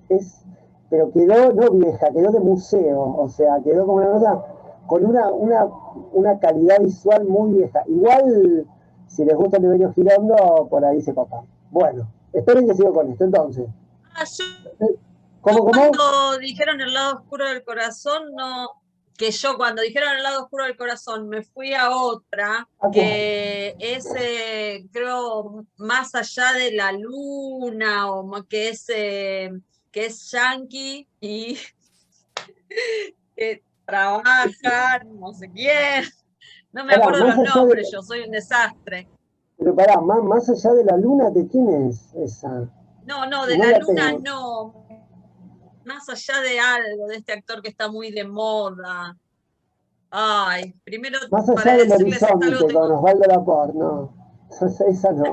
es. Pero quedó, no vieja, quedó de museo, o sea, quedó como una cosa con una calidad visual muy vieja. Igual, si les gusta Oliverio Girondo, por ahí se copa. Bueno, esperen que sigo con esto, entonces. ¿Cómo? Cuando dijeron El lado oscuro del corazón, cuando dijeron El lado oscuro del corazón me fui a otra, que es, creo, Más allá de la luna, o que es yankee y que trabaja, no sé quién, no me acuerdo los nombres, yo soy un desastre. Pero pará, más allá de la luna, ¿de quién es esa? No, de la luna no. Más allá de algo, de este actor que está muy de moda. Ay, primero Más allá del horizonte, con Osvaldo Laport, no. Esa no.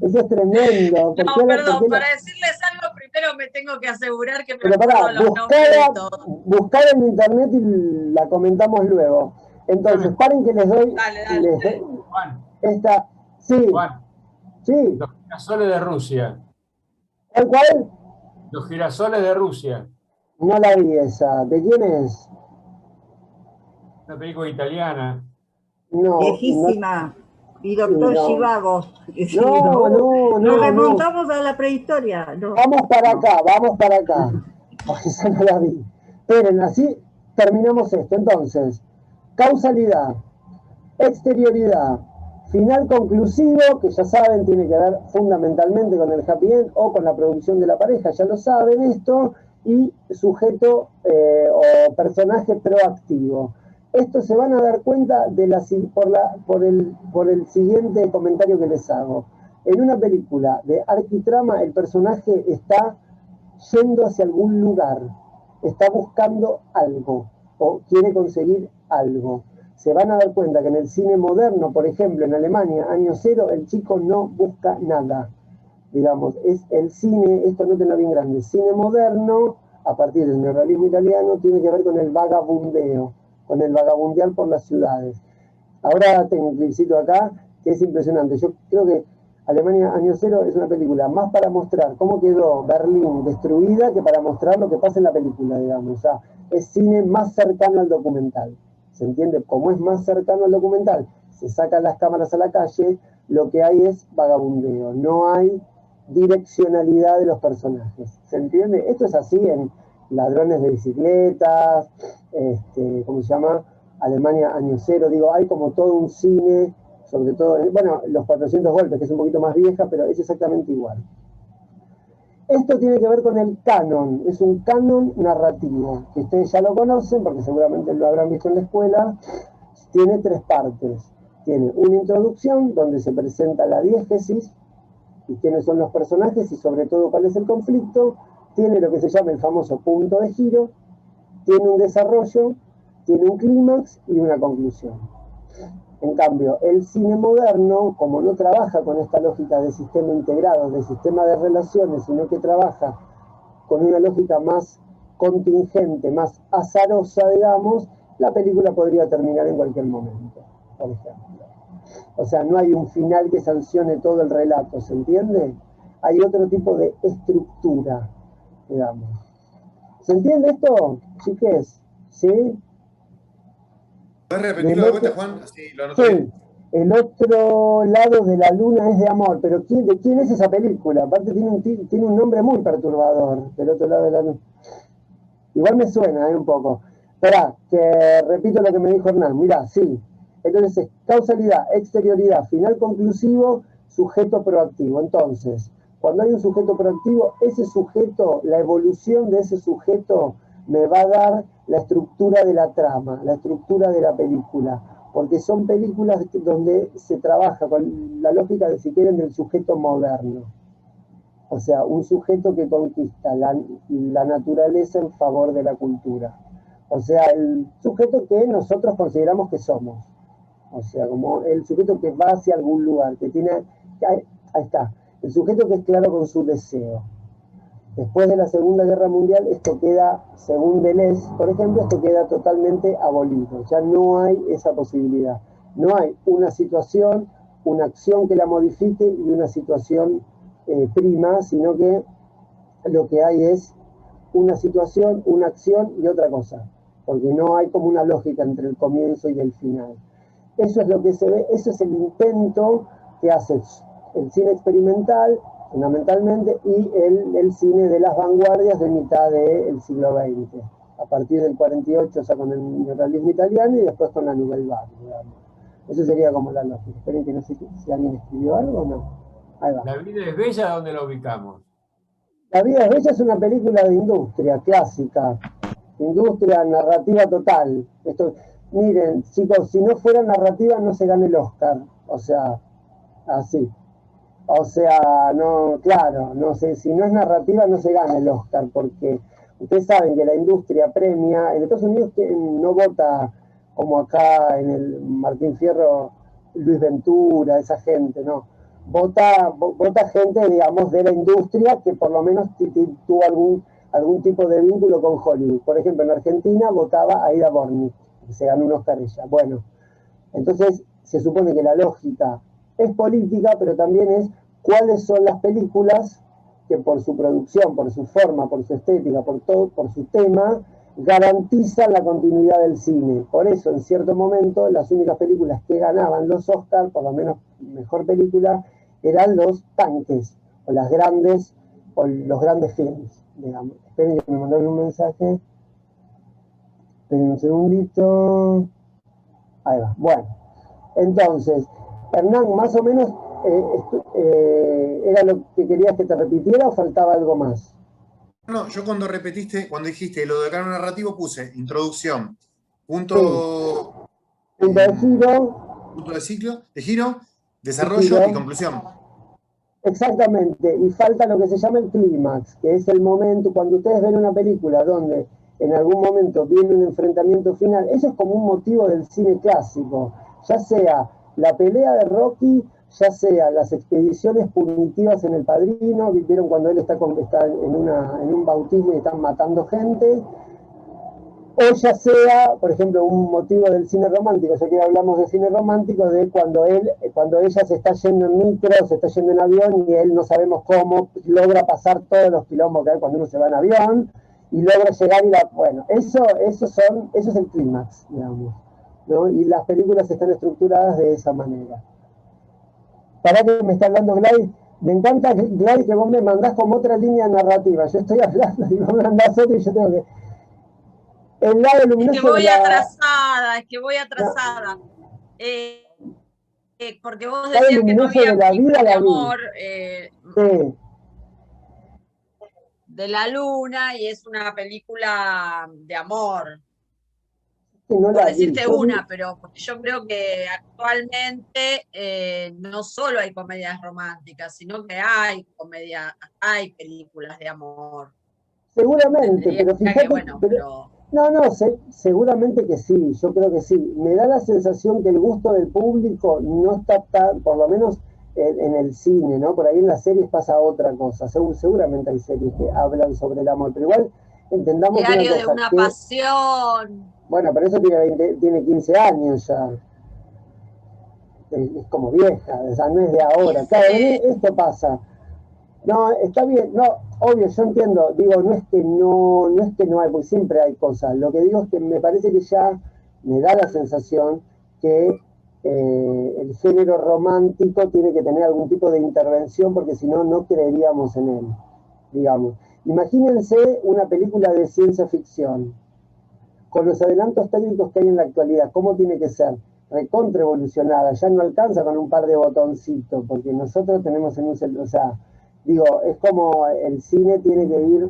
Eso es tremendo. Perdón, para decirles algo primero me tengo que asegurar que me Pero pará, buscar en internet y la comentamos luego. Entonces, paren que les doy. Dale. Juan. Esta. Sí. Juan. Sí. Los girasoles de Rusia. ¿Cuál? Los girasoles de Rusia. No la vi esa. ¿De quién es? Una película italiana. No. Viejísima. Y Doctor Zhivago. No. Nos remontamos a la prehistoria. No. Vamos para acá. Esa no la vi. Esperen, así terminamos esto. Entonces, causalidad, exterioridad, final conclusivo, que ya saben, tiene que ver fundamentalmente con el happy end o con la producción de la pareja, ya lo saben esto, y sujeto o personaje proactivo. Esto se van a dar cuenta por el siguiente comentario que les hago. En una película de arquitrama, el personaje está yendo hacia algún lugar, está buscando algo o quiere conseguir algo. Se van a dar cuenta que en el cine moderno, por ejemplo, en Alemania, año cero, el chico no busca nada. Digamos, es el cine, esto no tenga bien grande, cine moderno, a partir del neorrealismo italiano, tiene que ver con el vagabundeo, con el vagabundear por las ciudades. Ahora tengo un clipcito acá que es impresionante. Yo creo que Alemania año cero es una película más para mostrar cómo quedó Berlín destruida que para mostrar lo que pasa en la película, digamos. O sea, es cine más cercano al documental. ¿Se entiende? Como es más cercano al documental, se sacan las cámaras a la calle, lo que hay es vagabundeo, no hay direccionalidad de los personajes. ¿Se entiende? Esto es así en Ladrones de bicicletas, ¿cómo se llama? Alemania año cero, digo, hay como todo un cine, sobre todo, bueno, Los 400 golpes, que es un poquito más vieja, pero es exactamente igual. Esto tiene que ver con el canon, es un canon narrativo, que ustedes ya lo conocen, porque seguramente lo habrán visto en la escuela. Tiene 3 partes. Tiene una introducción, donde se presenta la diégesis, y quiénes son los personajes, y sobre todo cuál es el conflicto. Tiene lo que se llama el famoso punto de giro, tiene un desarrollo, tiene un clímax y una conclusión. En cambio, el cine moderno, como no trabaja con esta lógica de sistema integrado, de sistema de relaciones, sino que trabaja con una lógica más contingente, más azarosa, digamos, la película podría terminar en cualquier momento, por ejemplo. O sea, no hay un final que sancione todo el relato, ¿se entiende? Hay otro tipo de estructura, digamos. ¿Se entiende esto, chiques? ¿Sí? ¿Puedes repetirlo de vuelta, Juan? Sí, lo anoto Sí. bien. El otro lado de la luna es de amor, pero ¿de quién es esa película? Aparte tiene un nombre muy perturbador, del otro lado de la luna. Igual me suena, un poco. Esperá, que repito lo que me dijo Hernán. Mirá, sí. Entonces es causalidad, exterioridad, final conclusivo, sujeto proactivo. Entonces, cuando hay un sujeto proactivo, ese sujeto, la evolución de ese sujeto me va a dar la estructura de la trama, la estructura de la película. Porque son películas donde se trabaja con la lógica, de, si quieren, del sujeto moderno. O sea, un sujeto que conquista la naturaleza en favor de la cultura. O sea, el sujeto que nosotros consideramos que somos. O sea, como el sujeto que va hacia algún lugar, que tiene... Ahí está. El sujeto que es claro con su deseo. Después de la Segunda Guerra Mundial, esto queda, según Deleuze, por ejemplo, esto queda totalmente abolido. Ya no hay esa posibilidad. No hay una situación, una acción que la modifique y una situación prima, sino que lo que hay es una situación, una acción y otra cosa. Porque no hay como una lógica entre el comienzo y el final. Eso es lo que se ve, eso es el intento que hace el cine experimental, fundamentalmente, y el cine de las vanguardias de mitad del siglo XX. A partir del 48, o sea, con el neorrealismo italiano y después con la Nouvelle Vague, digamos. Eso sería como la lógica. Esperen que no sé si alguien escribió algo o no. Ahí va. La vida es bella, ¿dónde la ubicamos? La vida es bella es una película de industria clásica. Industria, narrativa total. Esto, miren, chicos, si no fuera narrativa no se gana el Oscar. O sea, así. O sea, no, claro, no sé, si no es narrativa no se gana el Oscar, porque ustedes saben que la industria premia, en Estados Unidos que no vota como acá en el Martín Fierro, Luis Ventura, esa gente, no. Vota gente, digamos, de la industria que por lo menos tuvo algún tipo de vínculo con Hollywood. Por ejemplo, en Argentina votaba a Ida Borni, que se ganó un Oscar ella. Bueno, entonces se supone que la lógica es política, pero también es cuáles son las películas que por su producción, por su forma, por su estética, por todo, por su tema, garantizan la continuidad del cine. Por eso, en cierto momento, las únicas películas que ganaban los Oscars, por lo menos mejor película, eran los tanques, o los grandes films, digamos. Esperen que me mandaron un mensaje. Esperen un segundito. Ahí va. Bueno, entonces, Hernán, más o menos, ¿era lo que querías que te repitiera o faltaba algo más? No, yo cuando dijiste lo de canon narrativo puse introducción, punto de giro, desarrollo y conclusión. Exactamente, y falta lo que se llama el clímax, que es el momento, cuando ustedes ven una película donde en algún momento viene un enfrentamiento final, eso es como un motivo del cine clásico, ya sea la pelea de Rocky, ya sea las expediciones punitivas en El Padrino, vieron cuando él está en un bautismo y están matando gente, o ya sea, por ejemplo, un motivo del cine romántico, ya que hablamos de cine romántico, de cuando ella se está yendo en micro, se está yendo en avión y él no sabemos cómo logra pasar todos los quilombos que hay cuando uno se va en avión y logra llegar bueno, eso es el clímax, digamos, ¿no? Y las películas están estructuradas de esa manera. Para que me está hablando Gladys, me encanta Gladys que vos me mandás como otra línea narrativa, yo estoy hablando y vos me mandás otra y yo tengo que... El lado luminoso es que voy atrasada. Porque vos decías que no había película de amor sí. De la luna y es una película de amor. No por decirte una, pero porque yo creo que actualmente no solo hay comedias románticas, sino que hay películas de amor. Seguramente, pero fíjate, seguramente que sí, yo creo que sí. Me da la sensación que el gusto del público no está tan, por lo menos en el cine, ¿no? Por ahí en las series pasa otra cosa. Seguramente hay series que hablan sobre el amor, pero igual entendamos Diario de una pasión. Bueno, pero eso tiene 15 años ya. Es como vieja, o sea, no es de ahora. Claro, esto pasa. No, está bien, no, obvio, yo entiendo, digo, no es que no hay, porque siempre hay cosas. Lo que digo es que me parece que ya me da la sensación que el género romántico tiene que tener algún tipo de intervención, porque si no, no creeríamos en él, digamos. Imagínense una película de ciencia ficción, con los adelantos técnicos que hay en la actualidad, ¿cómo tiene que ser? Recontra evolucionada, ya no alcanza con un par de botoncitos, porque nosotros tenemos en un celular, o sea, digo, es como el cine tiene que ir,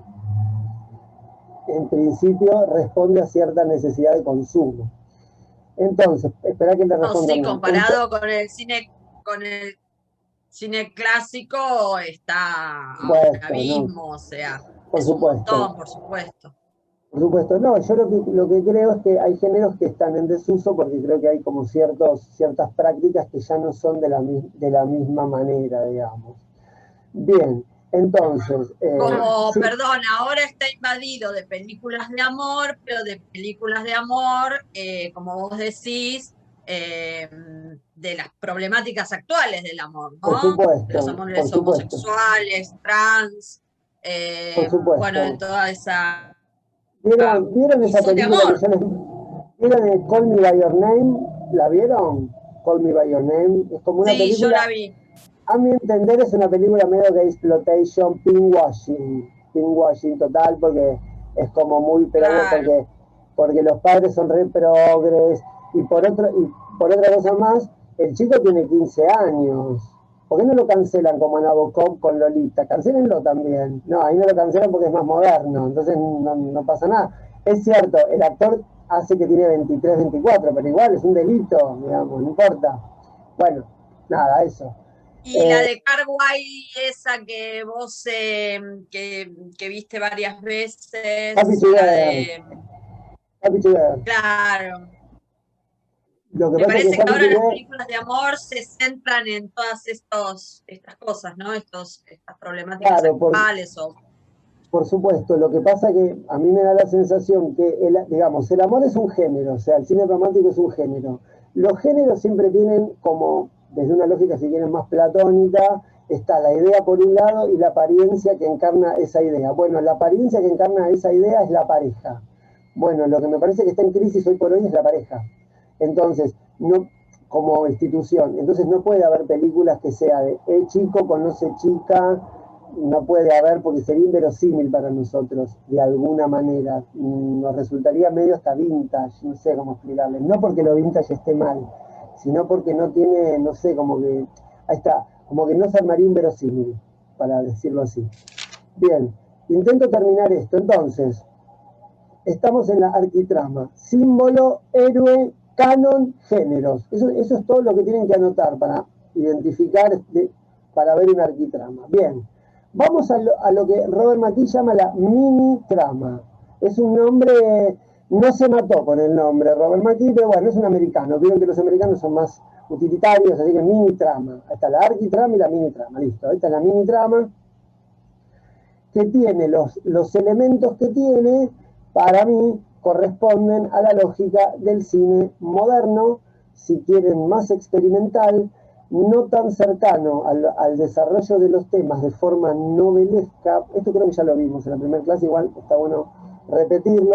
en principio, responde a cierta necesidad de consumo. Entonces, espera que te responda. Sí, comparado con el cine clásico, está a un abismo, o sea, por supuesto. Un montón, por supuesto. Por supuesto, no, yo lo que creo es que hay géneros que están en desuso, porque creo que hay como ciertas prácticas que ya no son de la misma manera, digamos. Bien, entonces... sí. Perdón, ahora está invadido de películas de amor, pero de películas de amor, como vos decís, de las problemáticas actuales del amor, ¿no? Por supuesto, de los amores homosexuales, trans, bueno, de toda esa... ¿Vieron esa película que yo les... ¿Vieron Call Me By Your Name? ¿La vieron? Call Me By Your Name. Es como una película... Sí, yo la vi. A mi entender es una película medio de exploitation, pinkwashing total, porque es como muy claro. porque los padres son re progres, y por otra cosa más, el chico tiene 15 años. ¿Por qué no lo cancelan como en Nabokov con Lolita? Cancélenlo también. No, ahí no lo cancelan porque es más moderno, entonces no pasa nada. Es cierto, el actor hace que tiene 23, 24, pero igual es un delito, digamos, no importa. Bueno, nada, eso. Y la de Carguay, esa que vos que viste varias veces. Happy Together. Claro. Lo que me parece que ahora las películas de amor se centran en todas estas cosas, ¿no? Estas problemáticas actuales. Por supuesto, lo que pasa que a mí me da la sensación que, digamos, el amor es un género, o sea, el cine romántico es un género. Los géneros siempre tienen como... Desde una lógica, si quieren, más platónica, está la idea por un lado y la apariencia que encarna esa idea. Bueno, la apariencia que encarna esa idea es la pareja. Bueno, lo que me parece que está en crisis hoy por hoy es la pareja. Entonces, no como institución. Entonces no puede haber películas que sea de chico conoce chica, no puede haber porque sería inverosímil para nosotros, de alguna manera. Nos resultaría medio hasta vintage, no sé cómo explicarles. No porque lo vintage esté mal, sino porque no tiene, no sé, como que, ahí está, como que no se armaría inverosímil, para decirlo así. Bien, intento terminar esto. Entonces, estamos en la arquitrama. Símbolo, héroe, canon, géneros. Eso es todo lo que tienen que anotar para identificar, para ver una arquitrama. Bien, vamos a lo que Robert McKee llama la mini-trama. Es un nombre... No se mató con el nombre Robert McKee, pero bueno, es un americano. Vieron que los americanos son más utilitarios, así que mini-trama. Ahí está la arquitrama y la mini-trama, listo. Ahí está la mini-trama, que tiene los elementos que tiene, para mí, corresponden a la lógica del cine moderno, si quieren más experimental, no tan cercano al desarrollo de los temas de forma novelesca. Esto creo que ya lo vimos en la primera clase, igual está bueno repetirlo.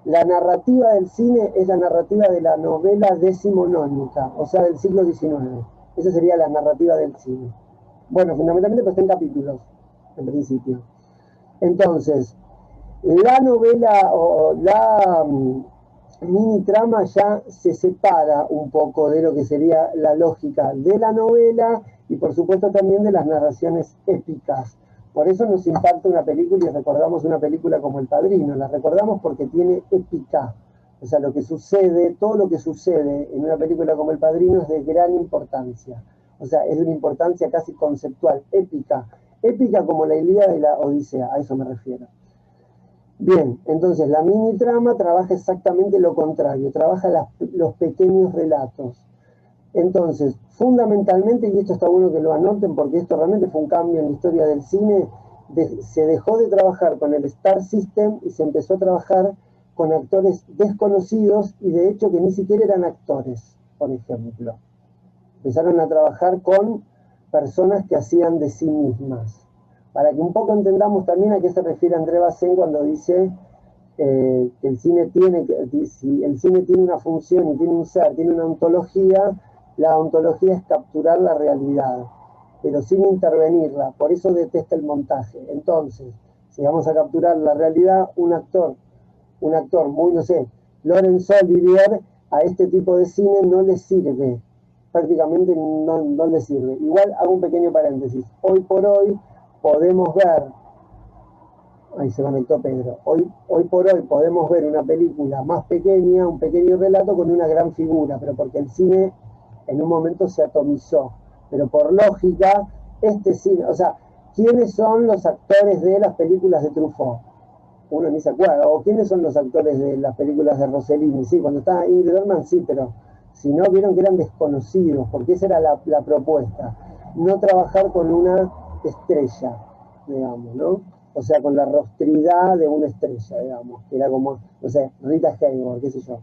La narrativa del cine es la narrativa de la novela decimonónica, o sea, del siglo XIX. Esa sería la narrativa del cine. Bueno, fundamentalmente pues está en capítulos, en principio. Entonces, la novela o la mini-trama ya se separa un poco de lo que sería la lógica de la novela y por supuesto también de las narraciones épicas. Por eso nos impacta una película y recordamos una película como El Padrino. La recordamos porque tiene épica. O sea, lo que sucede, todo lo que sucede en una película como El Padrino es de gran importancia. O sea, es de una importancia casi conceptual, épica. Épica como la Ilíada y la Odisea, a eso me refiero. Bien, entonces la mini-trama trabaja exactamente lo contrario. Trabaja los pequeños relatos. Entonces, fundamentalmente, y esto está bueno que lo anoten porque esto realmente fue un cambio en la historia del cine, se dejó de trabajar con el Star System y se empezó a trabajar con actores desconocidos y de hecho que ni siquiera eran actores, por ejemplo. Empezaron a trabajar con personas que hacían de sí mismas. Para que un poco entendamos también a qué se refiere André Bazin cuando dice que el cine tiene, si el cine tiene una función y tiene un ser, tiene una ontología, la ontología es capturar la realidad, pero sin intervenirla. Por eso detesta el montaje. Entonces, si vamos a capturar la realidad, un actor muy, no sé, Laurence Olivier, a este tipo de cine no le sirve. Prácticamente no le sirve. Igual hago un pequeño paréntesis. Hoy por hoy podemos ver, ahí se conectó Pedro, hoy por hoy podemos ver una película más pequeña, un pequeño relato con una gran figura, pero porque el cine en un momento se atomizó. Pero por lógica, este cine, o sea, ¿quiénes son los actores de las películas de Truffaut? Uno ni se acuerda. O ¿quiénes son los actores de las películas de Rossellini? Sí, cuando estaba Ingrid Bergman, sí, pero si no, vieron que eran desconocidos, porque esa era la propuesta. No trabajar con una estrella, digamos, ¿no? O sea, con la rostridad de una estrella, digamos, que era como, no sé, Rita Hayworth, qué sé yo,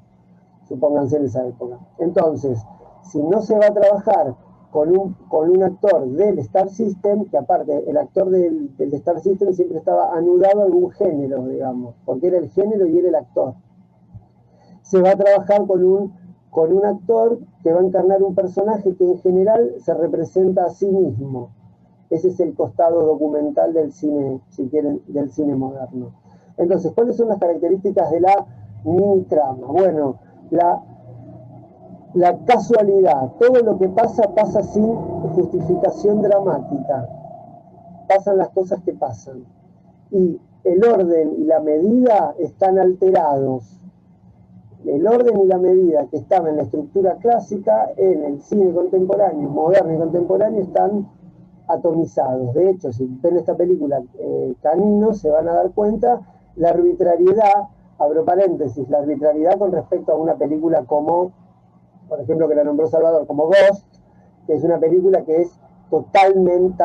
supónganse en esa época. Entonces, si no se va a trabajar con un actor del Star System, que aparte el actor del Star System siempre estaba anudado a algún género, digamos, porque era el género y era el actor. Se va a trabajar con un actor que va a encarnar un personaje que en general se representa a sí mismo. Ese es el costado documental del cine, si quieren, del cine moderno. Entonces, ¿cuáles son las características de la mini trama? Bueno, la casualidad, todo lo que pasa sin justificación dramática. Pasan las cosas que pasan. Y el orden y la medida están alterados. El orden y la medida que estaban en la estructura clásica, en el cine contemporáneo, moderno y contemporáneo, están atomizados. De hecho, si ven esta película Canino, se van a dar cuenta la arbitrariedad, abro paréntesis, la arbitrariedad con respecto a una película como, por ejemplo, que la nombró Salvador, como Ghost, que es una película que es totalmente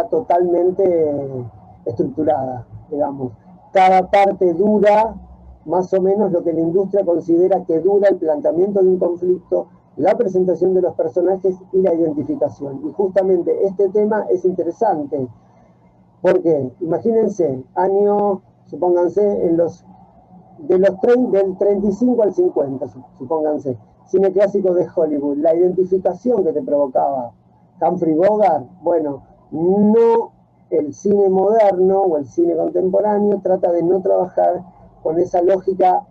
estructurada, digamos. Cada parte dura más o menos lo que la industria considera que dura el planteamiento de un conflicto, la presentación de los personajes y la identificación. Y justamente este tema es interesante, porque imagínense, supónganse, del 35 al 50, supónganse, cine clásico de Hollywood, la identificación que te provocaba Humphrey Bogart, bueno, no, el cine moderno o el cine contemporáneo trata de no trabajar con esa lógica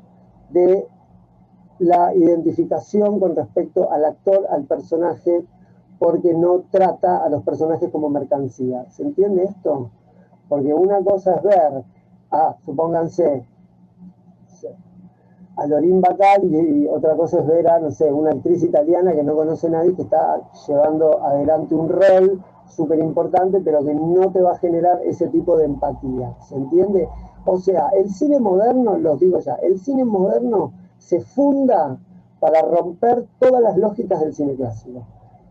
de la identificación con respecto al actor, al personaje, porque no trata a los personajes como mercancía. ¿Se entiende esto? Porque una cosa es ver supónganse, a Lorín Bacal y otra cosa es ver a, no sé, una actriz italiana que no conoce a nadie que está llevando adelante un rol súper importante, pero que no te va a generar ese tipo de empatía. ¿Se entiende? O sea, el cine moderno, los digo ya, el cine moderno se funda para romper todas las lógicas del cine clásico.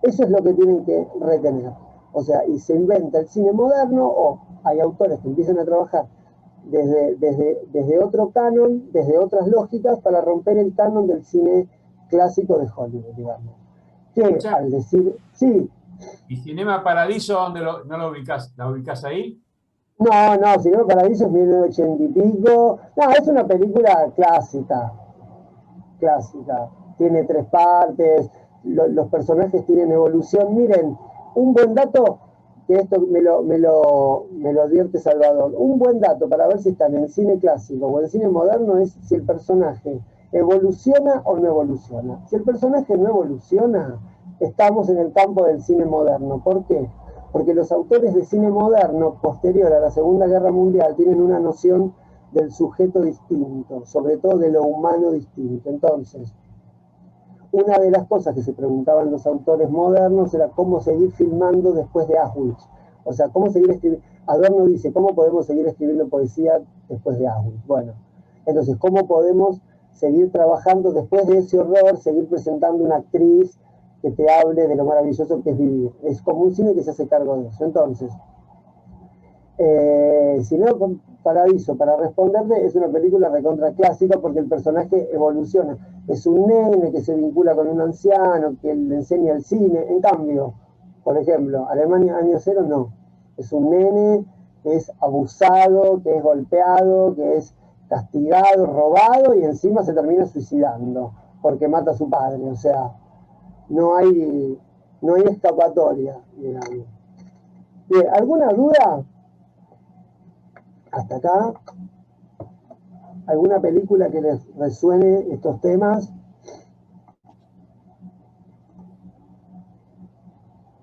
Eso es lo que tienen que retener. O sea, y se inventa el cine moderno, o hay autores que empiezan a trabajar desde otro canon, desde otras lógicas, para romper el canon del cine clásico de Hollywood, digamos. Que al decir, sí. ¿Y Cinema Paradiso, dónde no lo ubicás? ¿La ubicás ahí? No, Cinema Paradiso es 1980 y pico. No, es una película clásica. Tiene 3 partes, los personajes tienen evolución. Miren, un buen dato, que esto me lo advierte Salvador, un buen dato para ver si están en el cine clásico o en el cine moderno es si el personaje evoluciona o no evoluciona. Si el personaje no evoluciona, estamos en el campo del cine moderno. ¿Por qué? Porque los autores de cine moderno, posterior a la Segunda Guerra Mundial, tienen una noción del sujeto distinto, sobre todo de lo humano distinto. Entonces, una de las cosas que se preguntaban los autores modernos era cómo seguir filmando después de Auschwitz. O sea, cómo seguir escribiendo. Adorno dice, ¿cómo podemos seguir escribiendo poesía después de Auschwitz? Bueno, entonces, ¿cómo podemos seguir trabajando después de ese horror, seguir presentando una actriz que te hable de lo maravilloso que es vivir? Es como un cine que se hace cargo de eso. Entonces, Si no, Paradiso, para responderte, es una película recontra clásica porque el personaje evoluciona. Es un nene que se vincula con un anciano, que le enseña el cine. En cambio, por ejemplo, Alemania Año Cero no. Es un nene que es abusado, que es golpeado, que es castigado, robado y encima se termina suicidando porque mata a su padre. O sea, no hay escapatoria, digamos. Bien, ¿alguna duda? Hasta acá. ¿Alguna película que les resuene estos temas?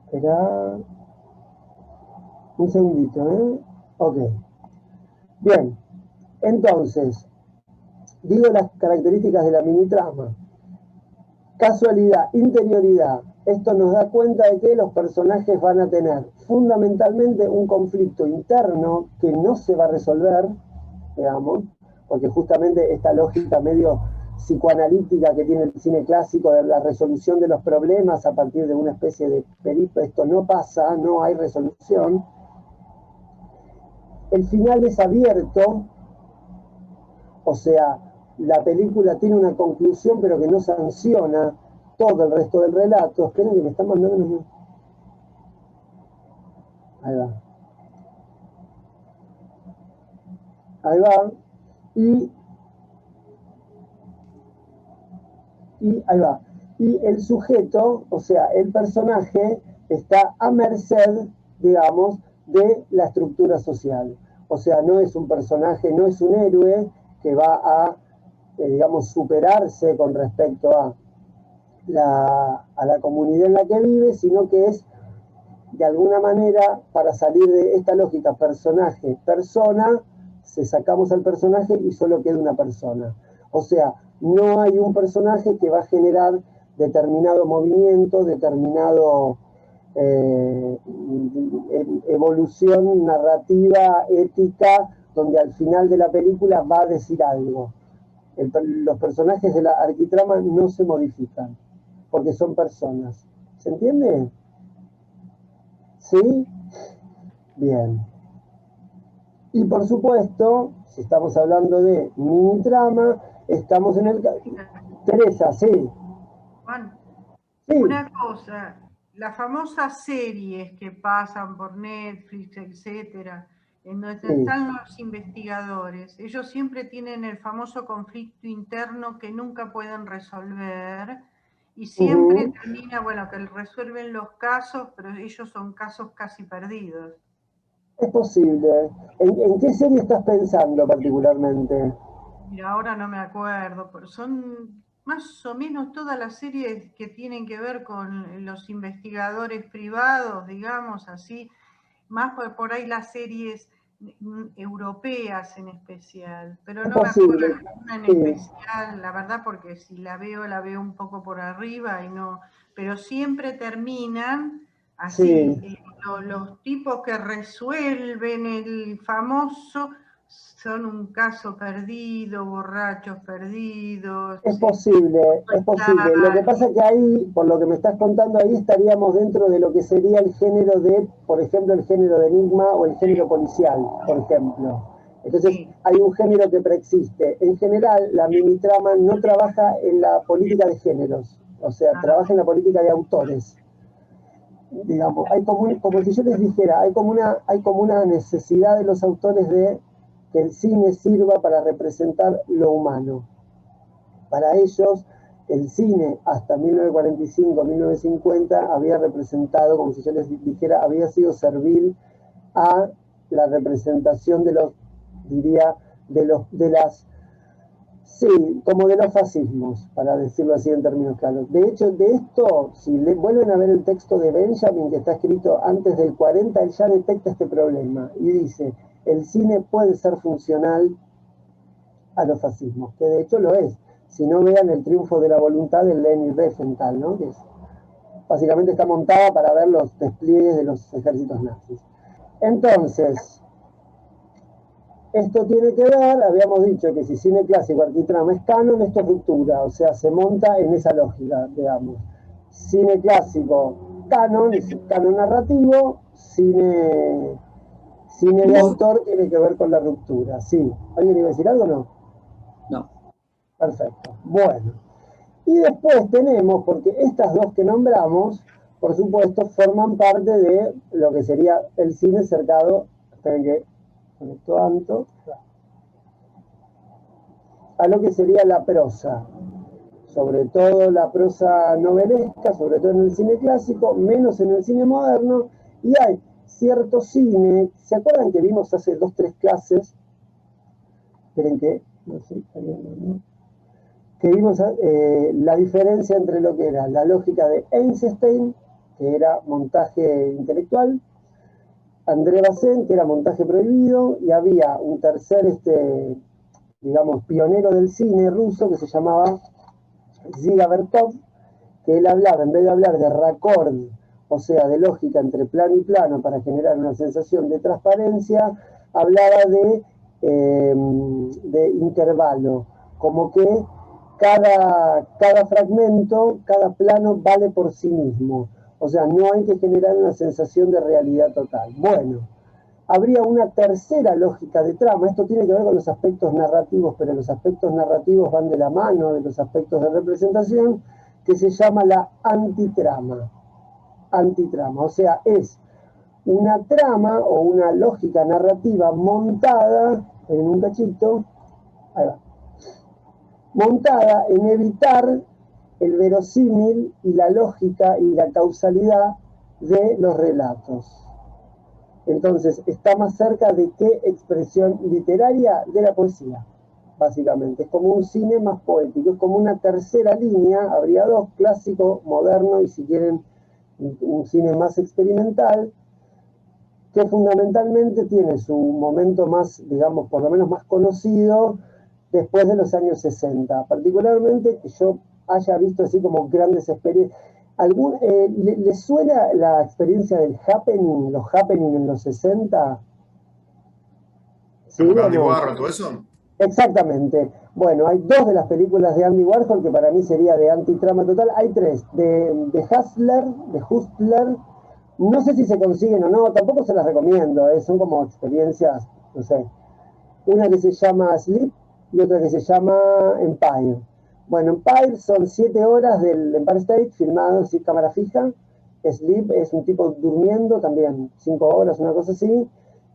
Espera un segundito, ¿eh? Ok. Bien. Entonces, digo las características de la mini-trama. Casualidad, interioridad. Esto nos da cuenta de que los personajes van a tener fundamentalmente un conflicto interno que no se va a resolver, digamos, porque justamente esta lógica medio psicoanalítica que tiene el cine clásico de la resolución de los problemas a partir de una especie de periplo, esto no pasa, no hay resolución. El final es abierto, o sea, la película tiene una conclusión pero que no sanciona todo el resto del relato. Esperen que me están mandando unos... Ahí va. Ahí va. Y ahí va. Y el sujeto, o sea, el personaje, está a merced, digamos, de la estructura social. O sea, no es un personaje, no es un héroe que va a, digamos, superarse con respecto a la comunidad en la que vive, sino que es, de alguna manera, para salir de esta lógica personaje-persona, se sacamos al personaje y solo queda una persona. O sea, no hay un personaje que va a generar determinado movimiento, determinado evolución narrativa, ética, donde al final de la película va a decir algo. Los personajes de la arquitrama no se modifican, porque son personas. ¿Se entiende? ¿Sí? Bien. Y por supuesto, si estamos hablando de mini trama, estamos en el... Teresa, sí. Juan, sí. Una cosa, las famosas series que pasan por Netflix, etcétera, en donde están los investigadores, ellos siempre tienen el famoso conflicto interno que nunca pueden resolver y siempre termina, bueno, que resuelven los casos, pero ellos son casos casi perdidos. Es posible. ¿En qué serie estás pensando particularmente? Mira, ahora no me acuerdo, pero son más o menos todas las series que tienen que ver con los investigadores privados, digamos así, más por ahí las series europeas en especial, pero no me acuerdo una en especial, la verdad, porque si la veo un poco por arriba y no, pero siempre terminan así, los tipos que resuelven el famoso son un caso perdido, borrachos perdidos. Es posible, es posible. Lo que pasa es que ahí, por lo que me estás contando, ahí estaríamos dentro de lo que sería el género de, por ejemplo, el género de enigma o el género policial, por ejemplo. Entonces, hay un género que preexiste. En general, la minitrama no trabaja en la política de géneros, o sea, trabaja en la política de autores. Digamos, hay como si yo les dijera, hay como una necesidad de los autores de que el cine sirva para representar lo humano. Para ellos, el cine hasta 1945, 1950 había representado, como si yo les dijera, había sido servil a la representación de los, diría, como de los fascismos, para decirlo así en términos claros. De hecho, de esto, si vuelven a ver el texto de Benjamin, que está escrito antes del 40, él ya detecta este problema y dice: el cine puede ser funcional a los fascismos, que de hecho lo es. Si no, vean El triunfo de la voluntad de Leni Riefenstahl, ¿no? Que básicamente está montada para ver los despliegues de los ejércitos nazis. Entonces, esto tiene que ver, habíamos dicho que si cine clásico, arquitrama es canon, esto es ruptura, o sea, se monta en esa lógica, digamos. Cine clásico, canon, es canon narrativo, cine cine de autor tiene que ver con la ruptura, sí. ¿Alguien iba a decir algo o no? No. Perfecto. Bueno. Y después tenemos, porque estas dos que nombramos, por supuesto, forman parte de lo que sería el cine cercado, esperen que conecto tanto, a lo que sería la prosa. Sobre todo la prosa novelesca, sobre todo en el cine clásico, menos en el cine moderno, y hay cierto cine, ¿se acuerdan que vimos hace 2 o 3 clases? Esperen que, no sé, ¿no? Que vimos la diferencia entre lo que era la lógica de Eisenstein, que era montaje intelectual, André Bazin, que era montaje prohibido, y había un tercer, digamos, pionero del cine ruso que se llamaba Dziga Vertov, que él hablaba, en vez de hablar de raccord, o sea, de lógica entre plano y plano para generar una sensación de transparencia, hablaba de intervalo, como que cada fragmento, cada plano vale por sí mismo. O sea, no hay que generar una sensación de realidad total. Bueno, habría una tercera lógica de trama. Esto tiene que ver con los aspectos narrativos, pero los aspectos narrativos van de la mano de los aspectos de representación, que se llama la antitrama. Antitrama, o sea, es una trama o una lógica narrativa montada en un cachito, ahí va, montada en evitar el verosímil y la lógica y la causalidad de los relatos. Entonces, está más cerca de qué expresión literaria de la poesía, básicamente. Es como un cine más poético, es como una tercera línea, habría 2, clásico, moderno y si quieren un cine más experimental, que fundamentalmente tiene su momento más, digamos, por lo menos más conocido después de los años 60. Particularmente que yo haya visto así como grandes experiencias. ¿Les suena la experiencia del happening, los happening en los 60? ¿Sí? ¿Andy Warhol, todo eso? Exactamente. Bueno, hay 2 de las películas de Andy Warhol que para mí sería de antitrama total. Hay 3, de Hustler. No sé si se consiguen o no, tampoco se las recomiendo, son como experiencias, no sé. Una que se llama Sleep y otra que se llama Empire. Bueno, Empire son 7 horas del Empire State filmado sin cámara fija. Sleep es un tipo durmiendo, también 5 horas, una cosa así.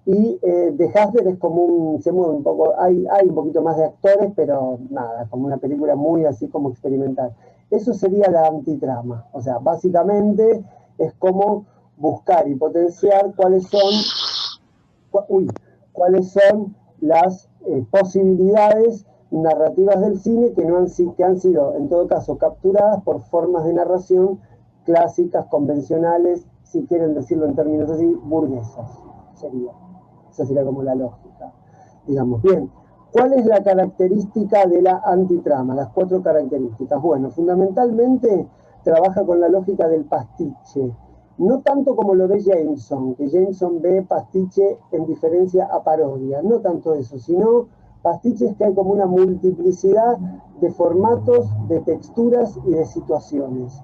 Y The Hustler es como se mueve un poco, hay un poquito más de actores, pero nada, como una película muy así como experimental. Eso sería la antitrama. O sea, básicamente es como buscar y potenciar cuáles son las posibilidades narrativas del cine que han sido, en todo caso, capturadas por formas de narración clásicas, convencionales, si quieren decirlo en términos así, burguesas. Esa sería como la lógica. Digamos, bien, ¿cuál es la característica de la antitrama? Las 4 características. Bueno, fundamentalmente trabaja con la lógica del pastiche. No tanto como lo ve Jameson, que Jameson ve pastiche en diferencia a parodia, no tanto eso, sino pastiches que hay como una multiplicidad de formatos, de texturas y de situaciones.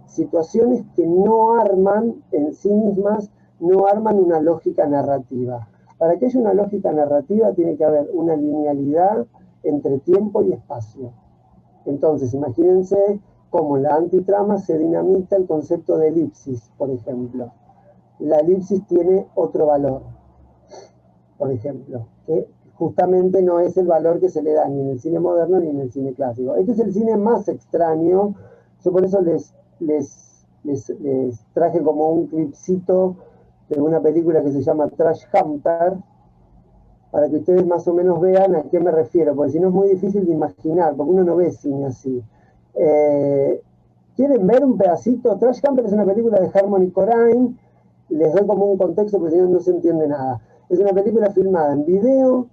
Situaciones que no arman en sí mismas, no arman una lógica narrativa. Para que haya una lógica narrativa tiene que haber una linealidad entre tiempo y espacio. Entonces, imagínense cómo en la antitrama se dinamita el concepto de elipsis, por ejemplo. La elipsis tiene otro valor, por ejemplo, que justamente no es el valor que se le da ni en el cine moderno ni en el cine clásico. Este es el cine más extraño, yo por eso les traje como un clipcito de una película que se llama Trash Hunter, para que ustedes más o menos vean a qué me refiero, porque si no es muy difícil de imaginar, porque uno no ve cine así. ¿Quieren ver un pedacito? Trash Hunter es una película de Harmony Korine, les doy como un contexto porque si no, no se entiende nada. Es una película filmada en video,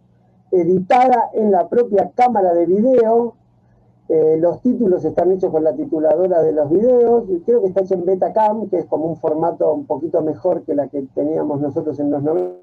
editada en la propia cámara de video. Los títulos están hechos con la tituladora de los videos, creo que está hecho en Betacam, que es como un formato un poquito mejor que la que teníamos nosotros en los 90.